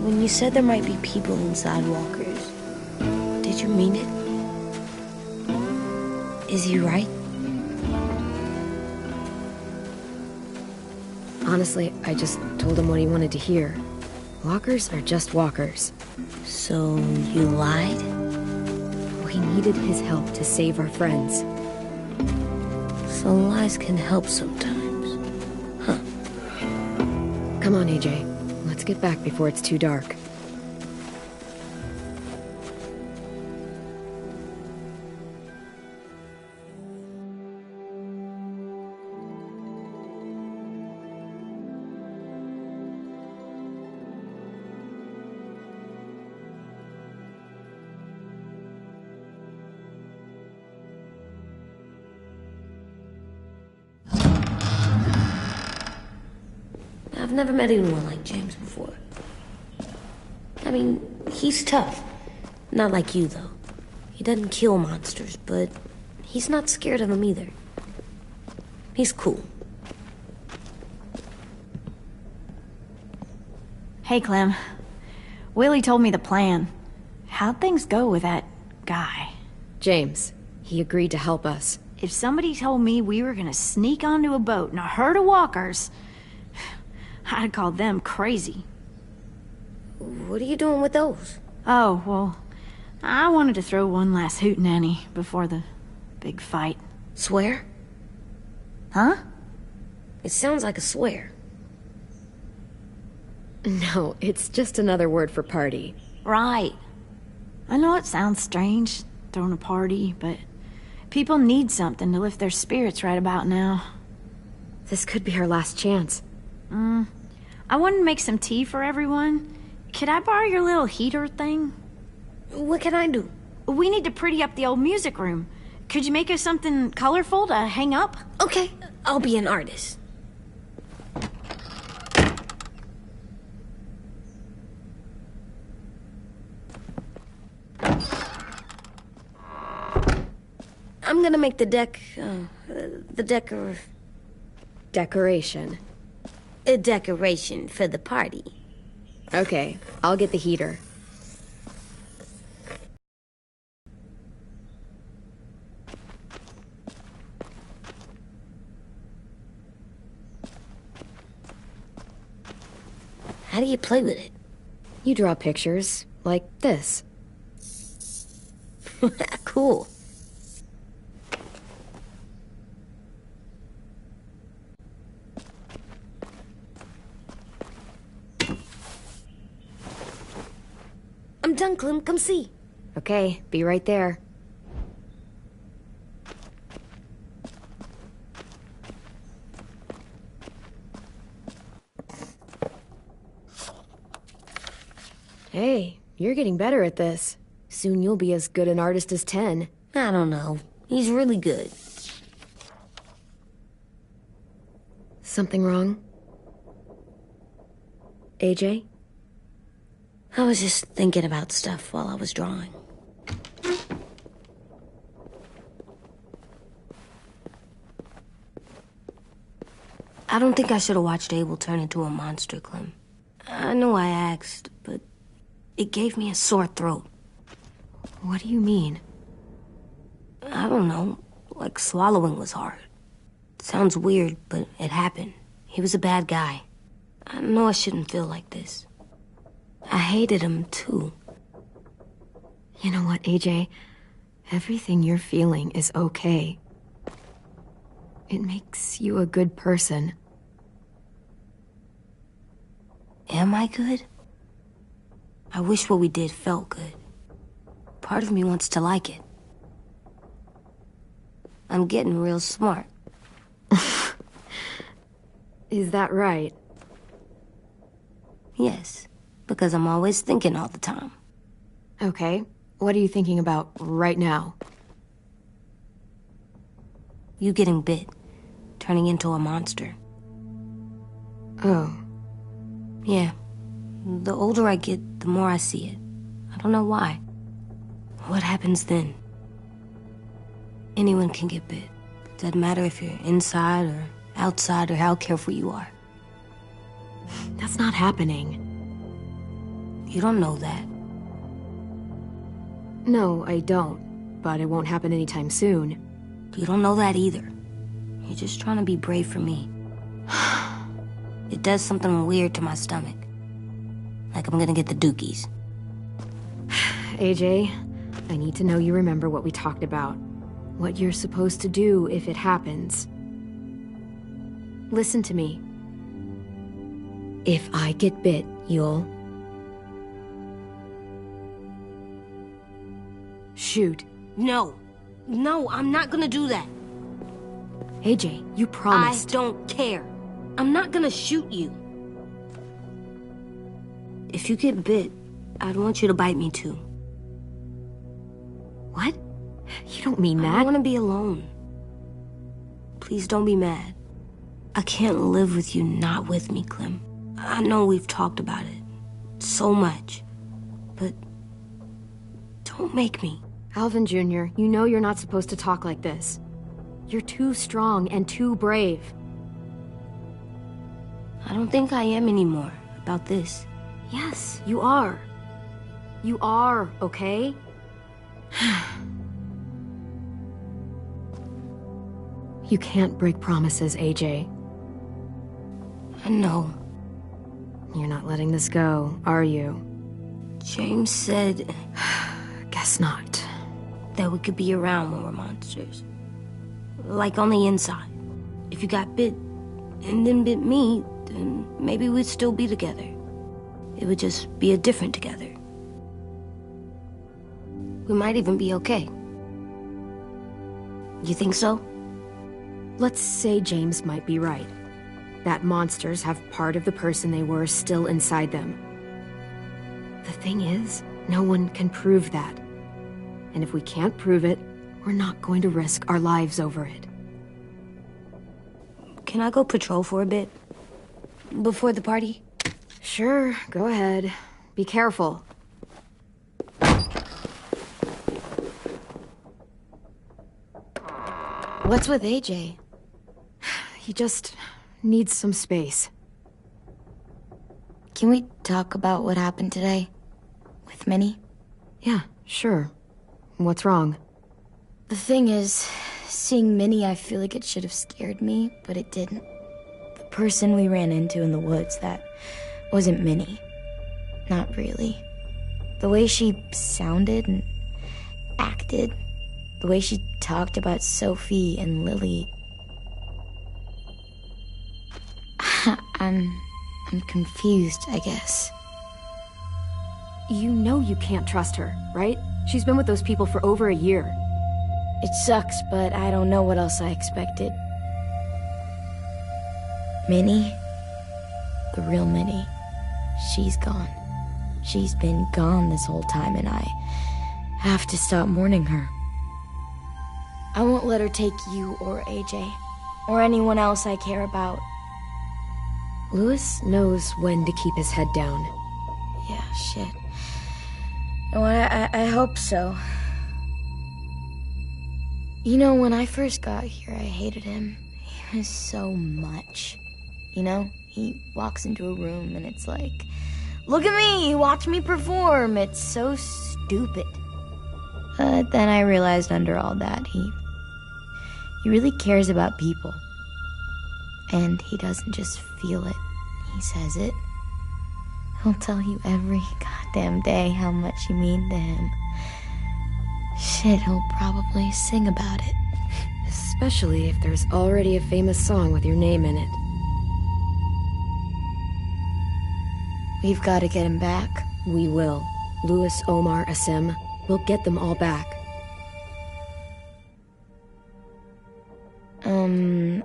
When you said there might be people inside walkers, did you mean it? Is he right? Honestly, I just told him what he wanted to hear. Walkers are just walkers. So you lied? We needed his help to save our friends. So lies can help sometimes. Huh. Come on, AJ. Let's get back before it's too dark. I've never met anyone like James before. I mean, he's tough. Not like you, though. He doesn't kill monsters, but he's not scared of them either. He's cool. Hey, Clem. Willie told me the plan. How'd things go with that guy? James, he agreed to help us. If somebody told me we were gonna sneak onto a boat in a herd of walkers, I'd call them crazy. What are you doing with those? Oh, well, I wanted to throw one last hootenanny before the big fight. Swear? Huh? It sounds like a swear. No, it's just another word for party. Right. I know it sounds strange, throwing a party, but people need something to lift their spirits right about now. This could be our last chance. I wanted to make some tea for everyone. Could I borrow your little heater thing? What can I do? We need to pretty up the old music room. Could you make us something colorful to hang up? Okay, I'll be an artist. I'm gonna make the Decoration. a decoration for the party. Okay, I'll get the heater. How do you play with it? You draw pictures, like this. Cool. I'm done, Clem. Come see. Okay, be right there. Hey, you're getting better at this. Soon you'll be as good an artist as 10. I don't know. He's really good. Something wrong? AJ? I was just thinking about stuff while I was drawing. I don't think I should have watched Abel turn into a monster, Clem. I know I asked, but it gave me a sore throat. What do you mean? I don't know. Like swallowing was hard. Sounds weird, but it happened. He was a bad guy. I know I shouldn't feel like this. I hated him, too. You know what, AJ? Everything you're feeling is okay. It makes you a good person. Am I good? I wish what we did felt good. Part of me wants to like it. I'm getting real smart. Is that right? Yes, because I'm always thinking all the time. Okay, what are you thinking about right now? You getting bit, turning into a monster. Oh. Yeah. The older I get, the more I see it. I don't know why. What happens then? Anyone can get bit. Doesn't matter if you're inside or outside or how careful you are. That's not happening. You don't know that. No, I don't. But it won't happen anytime soon. You don't know that either. You're just trying to be brave for me. It does something weird to my stomach. Like I'm gonna get the dookies. AJ, I need to know you remember what we talked about. What you're supposed to do if it happens. Listen to me. If I get bit, you'll... shoot. No. No, I'm not gonna do that. AJ, you promised. I don't care. I'm not gonna shoot you. If you get bit, I'd want you to bite me too. What? You don't mean that. I want to be alone. Please don't be mad. I can't live with you not with me, Clem. I know we've talked about it so much, but don't make me. Alvin Jr., you know you're not supposed to talk like this. You're too strong and too brave. I don't think I am anymore about this. Yes, you are. You are, okay? You can't break promises, AJ. I know. You're not letting this go, are you? James said... Guess not. That we could be around when we're monsters. Like on the inside. If you got bit and then bit me, then maybe we'd still be together. it would just be a different together. We might even be okay. You think so? Let's say James might be right. That monsters have part of the person they were still inside them. The thing is, no one can prove that. And if we can't prove it, we're not going to risk our lives over it. Can I go patrol for a bit? Before the party? Sure, go ahead. Be careful. What's with AJ? He just needs some space. Can we talk about what happened today? With Minnie? Yeah, sure. What's wrong? The thing is, seeing Minnie, I feel like it should have scared me, but it didn't. The person we ran into in the woods, that wasn't Minnie. Not really. The way she sounded and acted, the way she talked about Sophie and Lily. I'm confused, I guess. You know you can't trust her, right? She's been with those people for over a year. It sucks, but I don't know what else I expected. Minnie? The real Minnie. She's gone. She's been gone this whole time, and I have to stop mourning her. I won't let her take you or AJ, or anyone else I care about. Louis knows when to keep his head down. Yeah, shit. Oh, I hope so. You know, when I first got here, I hated him. He was so much. You know, he walks into a room and it's like, look at me, watch me perform. It's so stupid. But then I realized under all that, he really cares about people. And he doesn't just feel it, he says it. He'll tell you every goddamn day how much you mean to him. Shit, he'll probably sing about it. Especially if there's already a famous song with your name in it. We've got to get him back. We will. Louis, Omar, Asim. We'll get them all back.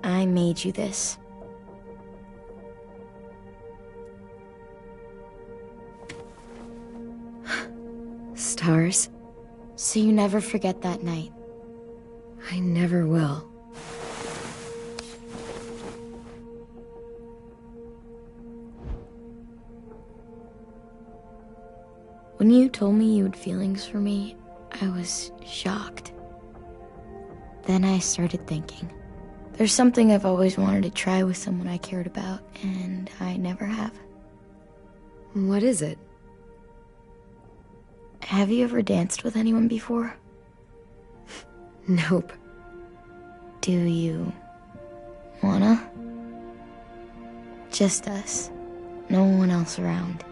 I made you this. Stars? So you never forget that night. I never will. When you told me you had feelings for me, I was shocked. Then I started thinking. There's something I've always wanted to try with someone I cared about, and I never have. What is it? Have you ever danced with anyone before? Nope. Do you wanna? Just us. No one else around.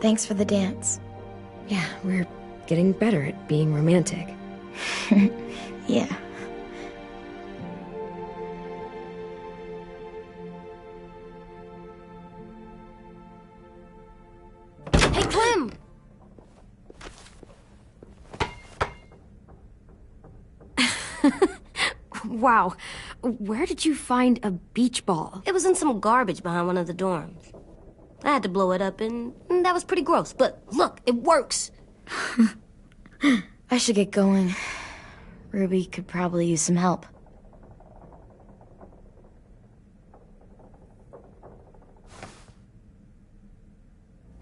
Thanks for the dance. Yeah, we're getting better at being romantic. Yeah. Hey, Clem! Wow. Where did you find a beach ball? It was in some garbage behind one of the dorms. I had to blow it up, and that was pretty gross. But look, it works. I should get going. Ruby could probably use some help.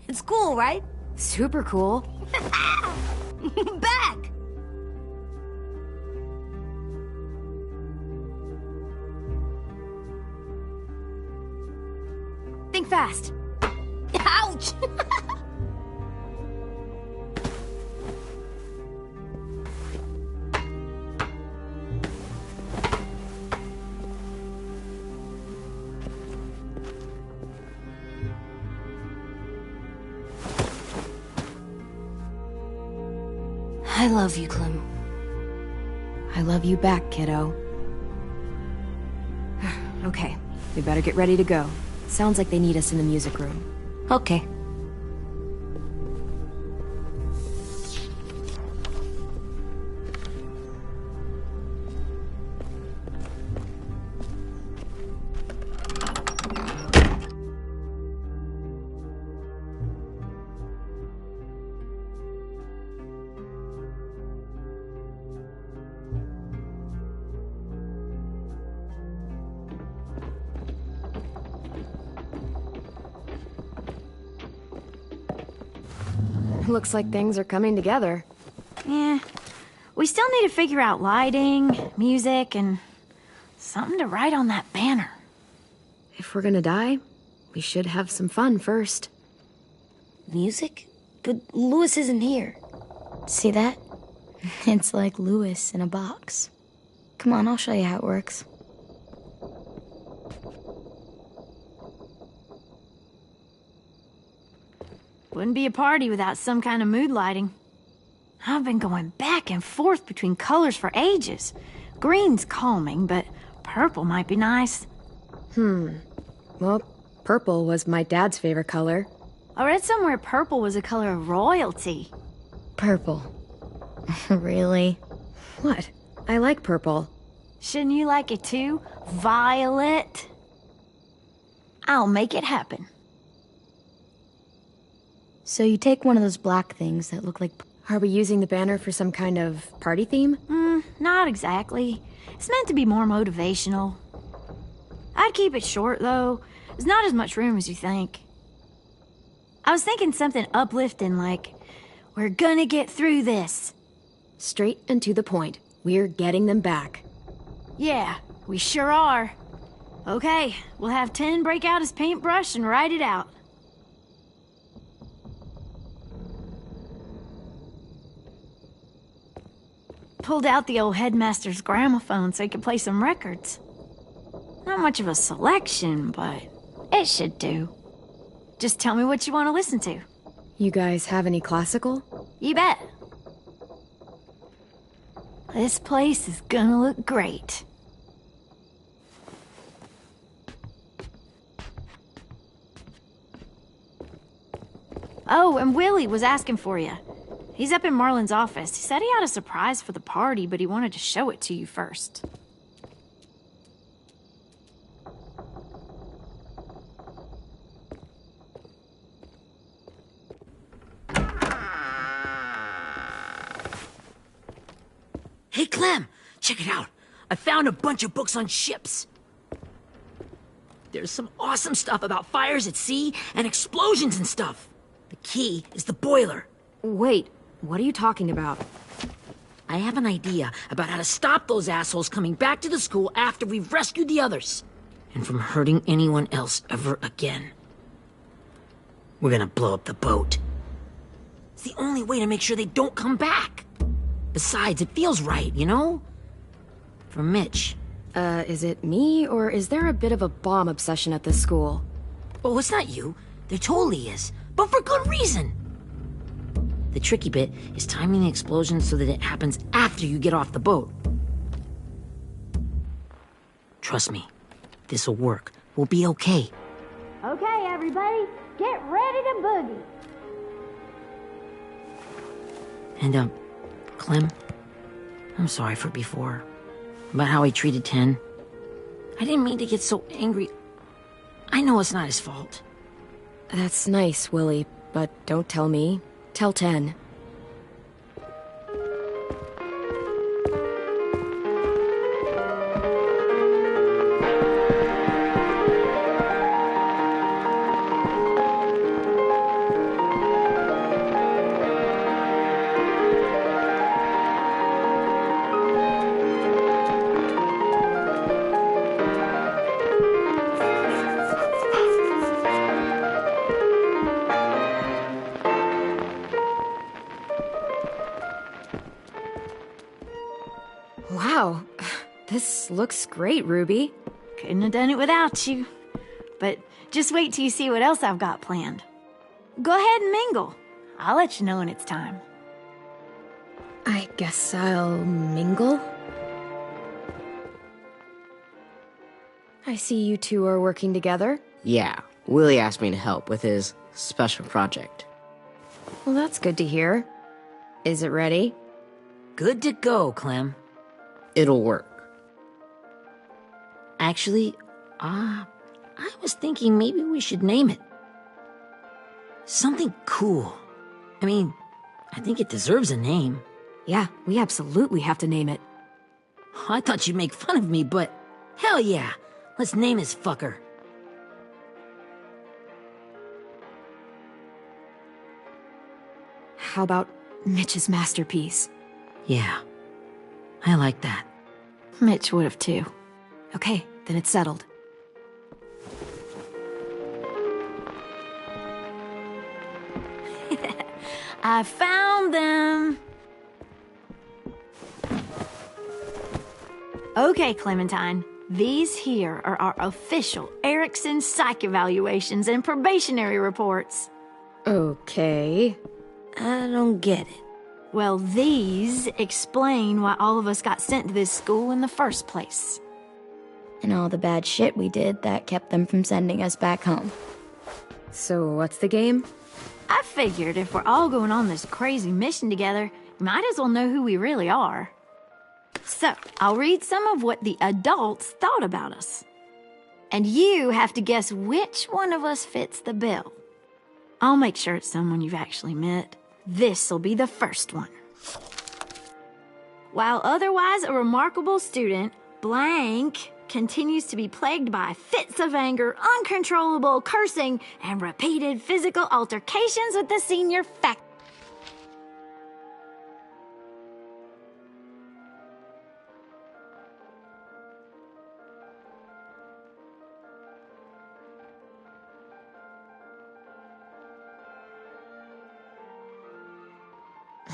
It's cool, right? Super cool. Back! think fast. Ouch! I love you, Clem. I love you back, kiddo. Okay, we better get ready to go. Sounds like they need us in the music room. Okay. Looks like things are coming together. Yeah. We still need to figure out lighting, music, and something to write on that banner. If we're gonna die, we should have some fun first. Music? But Louis isn't here. See that? It's like Louis in a box. Come on, I'll show you how it works. Wouldn't be a party without some kind of mood lighting. I've been going back and forth between colors for ages. Green's calming, but purple might be nice. Well, purple was my dad's favorite color. I read somewhere purple was a color of royalty. Purple. Really? What? I like purple. Shouldn't you like it too? Violet? I'll make it happen. So you take one of those black things that look like... Are we using the banner for some kind of party theme? Not exactly. It's meant to be more motivational. I'd keep it short, though. There's not as much room as you think. I was thinking something uplifting like, we're gonna get through this. Straight and to the point. We're getting them back. Yeah, we sure are. Okay, we'll have 10 break out his paintbrush and write it out. Pulled out the old headmaster's gramophone so he could play some records. Not much of a selection, but it should do. Just tell me what you want to listen to. You guys have any classical? You bet. This place is gonna look great. Oh, and Willie was asking for you. He's up in Marlin's office. He said he had a surprise for the party, but he wanted to show it to you first. Hey, Clem, check it out. I found a bunch of books on ships. There's some awesome stuff about fires at sea and explosions and stuff. The key is the boiler. Wait, what are you talking about? I have an idea about how to stop those assholes coming back to the school after we've rescued the others. And from hurting anyone else ever again. We're gonna blow up the boat. It's the only way to make sure they don't come back. Besides, it feels right, you know? For Mitch. Is it me, or is there a bit of a bomb obsession at this school? Oh, it's not you. There totally is. But for good reason. The tricky bit is timing the explosion so that it happens after you get off the boat. Trust me, this'll work. We'll be okay. Okay, everybody, get ready to boogie. And, Clem, I'm sorry for before. About how he treated Ten. I didn't mean to get so angry. I know it's not his fault. That's nice, Willie, but don't tell me. Tell 10. This looks great, Ruby. Couldn't have done it without you. But just wait till you see what else I've got planned. Go ahead and mingle. I'll let you know when it's time. I guess I'll mingle? I see you two are working together. Yeah, Willie asked me to help with his special project. Well, that's good to hear. Is it ready? Good to go, Clem. It'll work. Actually, I was thinking maybe we should name it. Something cool. I mean, I think it deserves a name. Yeah, we absolutely have to name it. I thought you'd make fun of me, but hell yeah. Let's name this fucker. How about Mitch's masterpiece? Yeah, I like that. Mitch would have too. Okay, then it's settled. I found them. Okay, Clementine. These here are our official Erickson psych evaluations and probationary reports. Okay. I don't get it. Well, these explain why all of us got sent to this school in the first place. And all the bad shit we did that kept them from sending us back home. So what's the game? I figured if we're all going on this crazy mission together, you might as well know who we really are. So, I'll read some of what the adults thought about us. And you have to guess which one of us fits the bill. I'll make sure it's someone you've actually met. This'll be the first one. While otherwise a remarkable student, blank continues to be plagued by fits of anger, uncontrollable cursing, and repeated physical altercations with the senior faculty.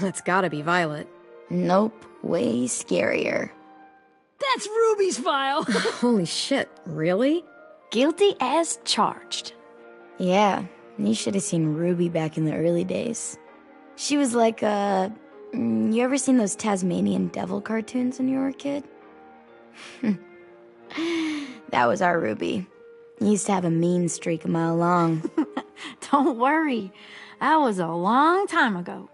That's gotta be Violet. Nope, way scarier. That's Ruby's file. Holy shit, really? Guilty as charged. Yeah, you should have seen Ruby back in the early days. She was like you ever seen those Tasmanian devil cartoons when you were a kid? That was our Ruby. He used to have a mean streak a mile long. Don't worry, that was a long time ago.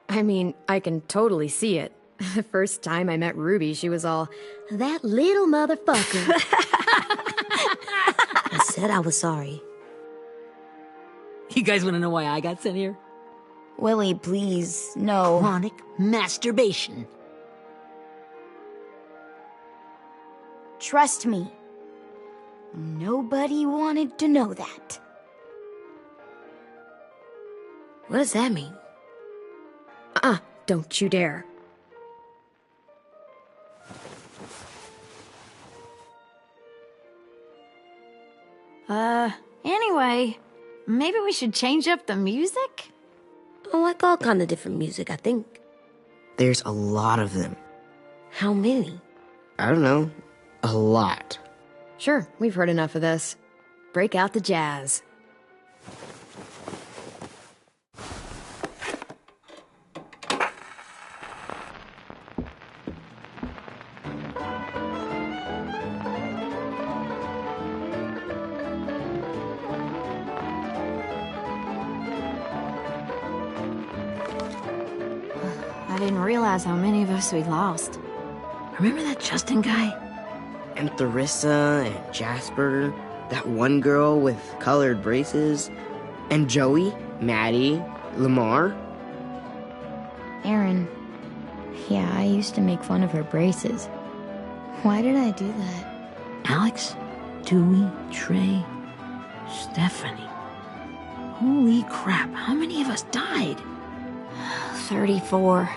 I mean, I can totally see it. The first time I met Ruby, she was all, "That little motherfucker." I said I was sorry. You guys want to know why I got sent here? Willie, please, no. Chronic masturbation. Trust me. Nobody wanted to know that. What does that mean? Don't you dare. Anyway, maybe we should change up the music? I like all kind of different music, I think. There's a lot of them. How many? I don't know. A lot. Sure, we've heard enough of this. Break out the jazz. I didn't realize how many of us we lost. Remember that Justin guy? And Theresa and Jasper, that one girl with colored braces, and Joey, Maddie, Lamar. Aaron. Yeah, I used to make fun of her braces. Why did I do that? Alex, Dewey, Trey, Stephanie. Holy crap, how many of us died? 34.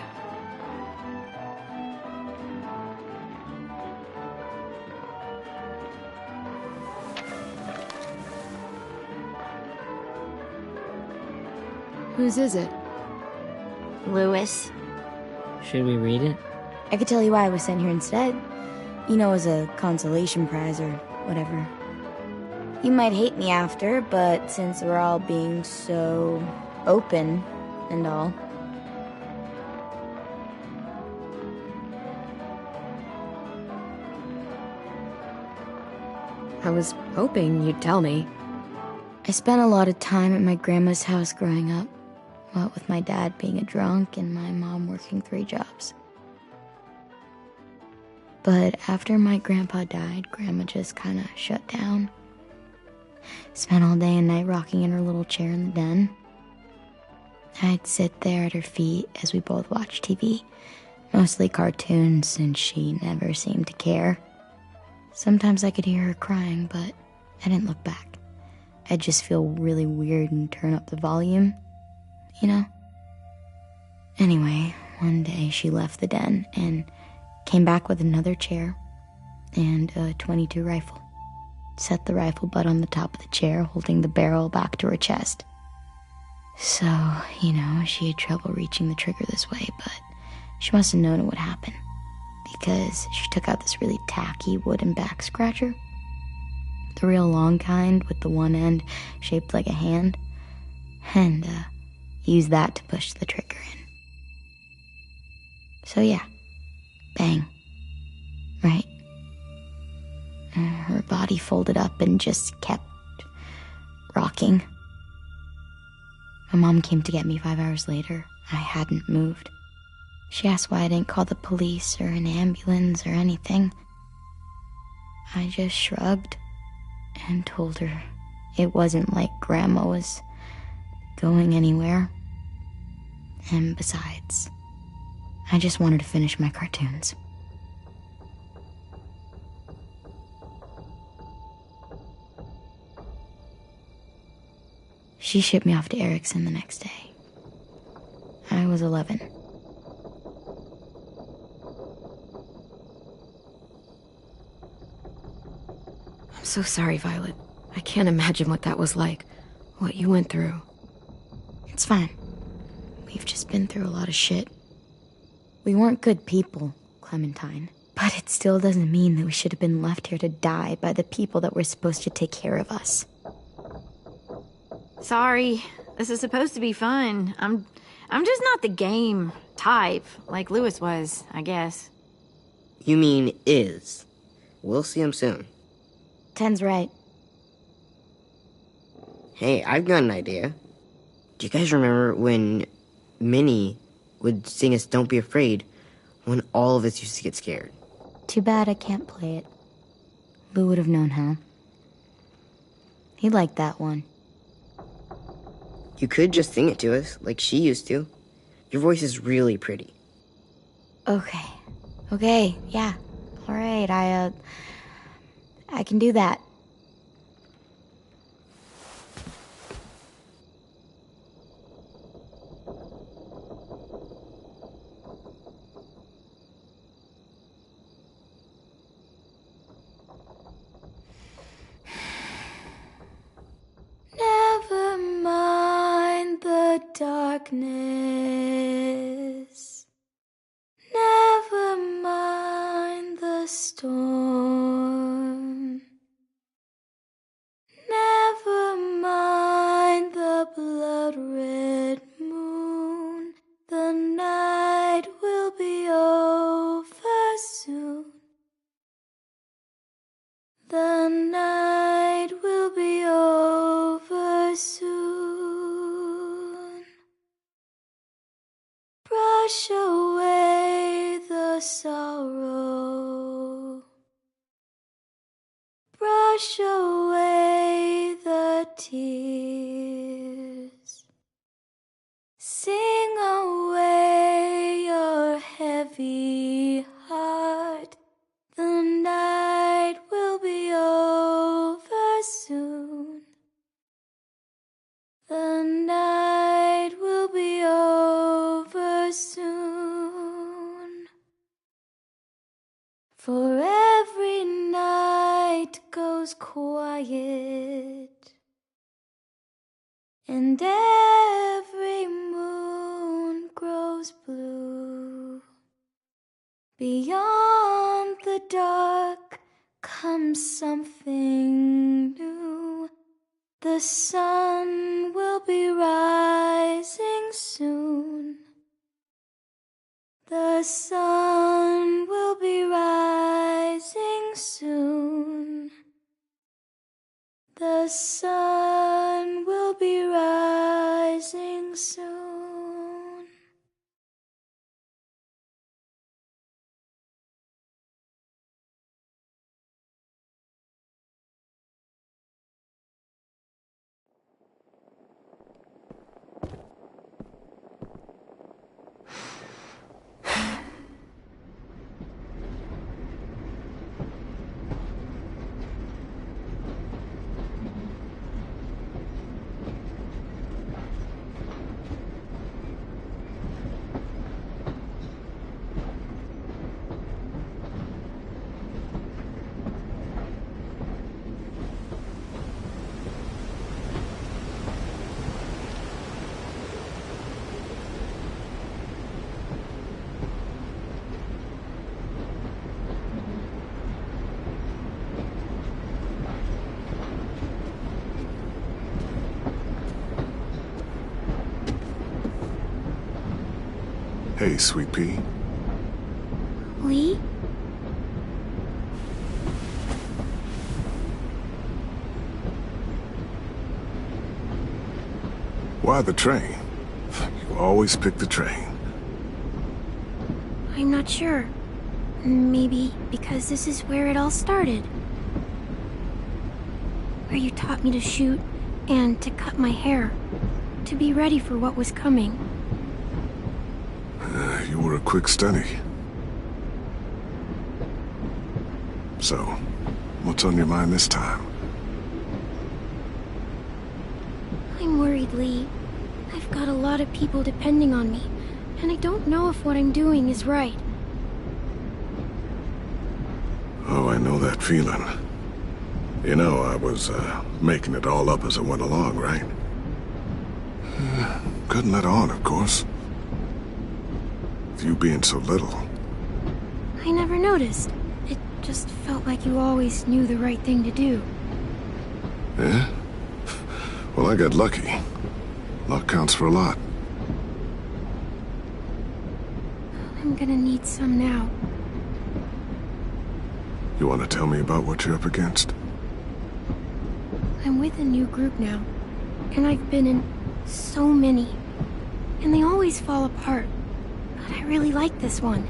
Whose is it? Lewis. Should we read it? I could tell you why I was sent here instead. You know, as a consolation prize or whatever. You might hate me after, but since we're all being so open and all. I was hoping you'd tell me. I spent a lot of time at my grandma's house growing up, what with my dad being a drunk and my mom working 3 jobs. But after my grandpa died, Grandma just kind of shut down. Spent all day and night rocking in her little chair in the den. I'd sit there at her feet as we both watched TV, mostly cartoons, since she never seemed to care. Sometimes I could hear her crying, but I didn't look back. I'd just feel really weird and turn up the volume, you know? Anyway, one day she left the den and came back with another chair and a .22 rifle. Set the rifle butt on the top of the chair, holding the barrel back to her chest. So, you know, she had trouble reaching the trigger this way, but she must have known it would happen, because she took out this really tacky wooden back scratcher. The real long kind with the one end shaped like a hand, and used that to push the trigger in. So yeah, bang, right? Her body folded up and just kept rocking. My mom came to get me 5 hours later. I hadn't moved. She asked why I didn't call the police or an ambulance or anything. I just shrugged and told her it wasn't like Grandma was going anywhere. And besides, I just wanted to finish my cartoons. She shipped me off to Erickson the next day. I was 11. I'm so sorry, Violet. I can't imagine what that was like. What you went through. It's fine. We've just been through a lot of shit. We weren't good people, Clementine. But it still doesn't mean that we should have been left here to die by the people that were supposed to take care of us. Sorry, this is supposed to be fun. I'm just not the game type, like Lewis was, I guess. You mean is. We'll see him soon. Ten's right. Hey, I've got an idea. Do you guys remember when Minnie would sing us Don't Be Afraid when all of us used to get scared? Too bad I can't play it. Lou would have known how. He liked that one. You could just sing it to us, like she used to. Your voice is really pretty. Okay, yeah. All right, I can do that. Never mind the darkness. Never mind the storm. Never mind the blood-red moon. The night will be over soon. The night will be over soon. Brush away the sorrow. Brush away the tears. Sing away your heavy heart. The night will be over soon. The night will be over soon. For every night goes quiet, and every moon grows blue. Beyond the dark comes something new. The sun will be rising soon. The sun will be rising soon. The sun will be rising soon. Hey, Sweet Pea. Lee? Why the train? You always pick the train. I'm not sure. Maybe because this is where it all started. Where you taught me to shoot and to cut my hair. To be ready for what was coming. You were a quick study. So, what's on your mind this time? I'm worried, Lee. I've got a lot of people depending on me, and I don't know if what I'm doing is right. Oh, I know that feeling. You know, I was, making it all up as I went along, right? Couldn't let on, of course. With you being so little. I never noticed. It just felt like you always knew the right thing to do. Yeah? Well, I got lucky. Luck counts for a lot. I'm gonna need some now. You want to tell me about what you're up against? I'm with a new group now, and I've been in so many, and they always fall apart. But I really like this one.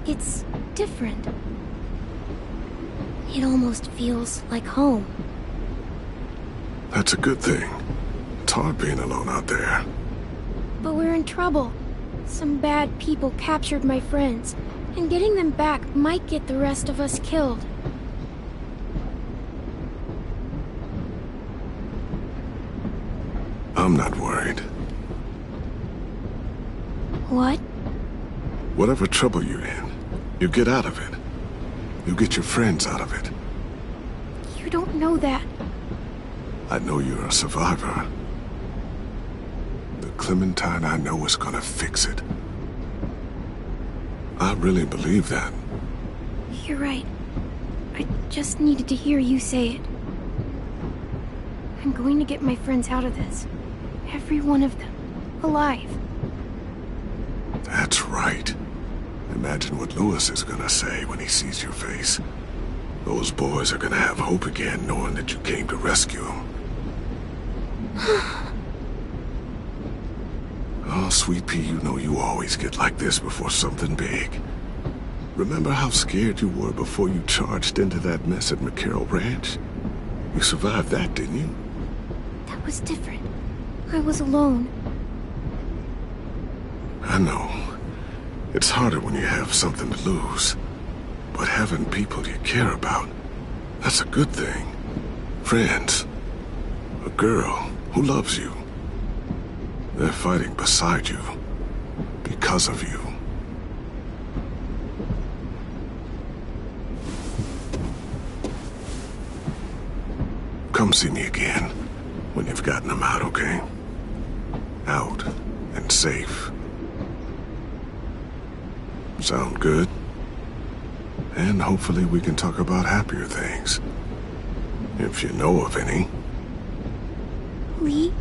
It's different. It almost feels like home. That's a good thing. It's hard being alone out there. But we're in trouble. Some bad people captured my friends, and getting them back might get the rest of us killed. I'm not worried. What? Whatever trouble you're in, you get out of it. You get your friends out of it. You don't know that. I know you're a survivor. The Clementine I know is gonna fix it. I really believe that. You're right. I just needed to hear you say it. I'm going to get my friends out of this. Every one of them. Alive. That's right. Imagine what Louis is gonna say when he sees your face. Those boys are gonna have hope again, knowing that you came to rescue them. Oh, Sweet Pea, you know you always get like this before something big. Remember how scared you were before you charged into that mess at McCarroll Ranch? You survived that, didn't you? That was different. I was alone. I know. It's harder when you have something to lose. But having people you care about, that's a good thing. Friends. A girl who loves you. They're fighting beside you. Because of you. Come see me again when you've gotten them out, okay? Out and safe. Sound good? And hopefully we can talk about happier things. If you know of any. Lee,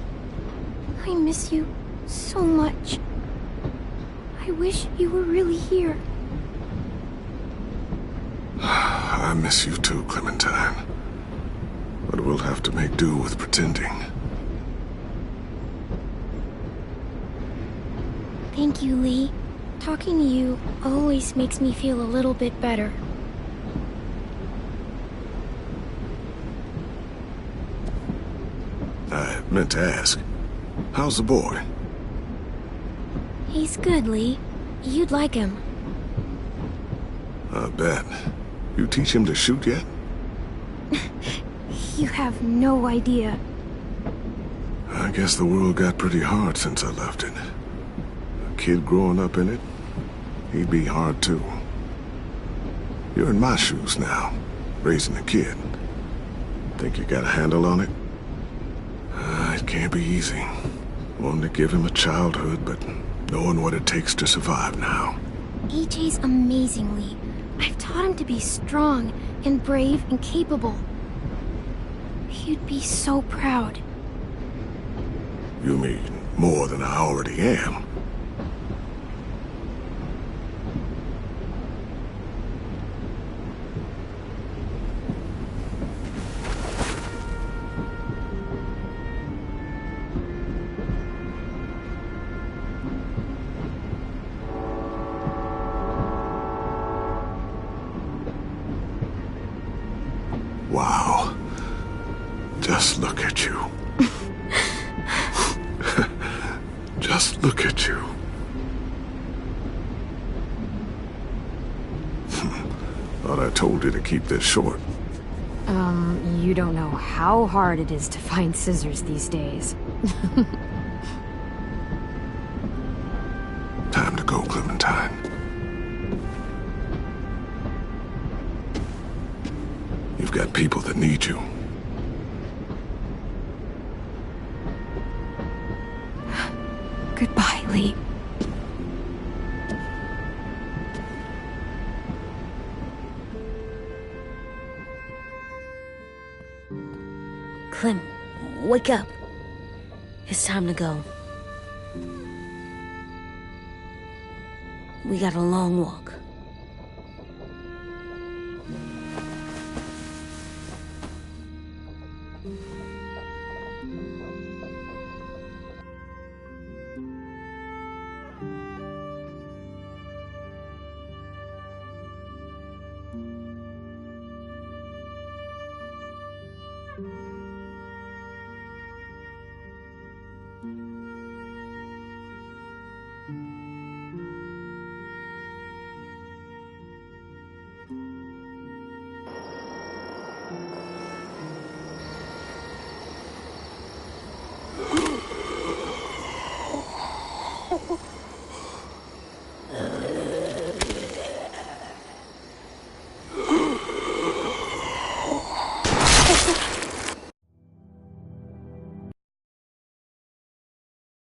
I miss you so much. I wish you were really here. I miss you too, Clementine. But we'll have to make do with pretending. Thank you, Lee. Talking to you always makes me feel a little bit better. I meant to ask, how's the boy? He's good, Lee. You'd like him. I bet. You teach him to shoot yet? You have no idea. I guess the world got pretty hard since I left it. A kid growing up in it, he'd be hard too. You're in my shoes now, raising a kid. Think you got a handle on it? It can't be easy. Wanting to give him a childhood, but knowing what it takes to survive now. AJ's amazing, Lee. I've taught him to be strong and brave and capable. He'd be so proud. You mean more than I already am? Wow. Just look at you. Just look at you. Thought I told you to keep this short. You don't know how hard it is to find scissors these days. Time to go, Clementine. You've got people that need you. Goodbye, Lee. Clem, wake up. It's time to go. We got a long walk.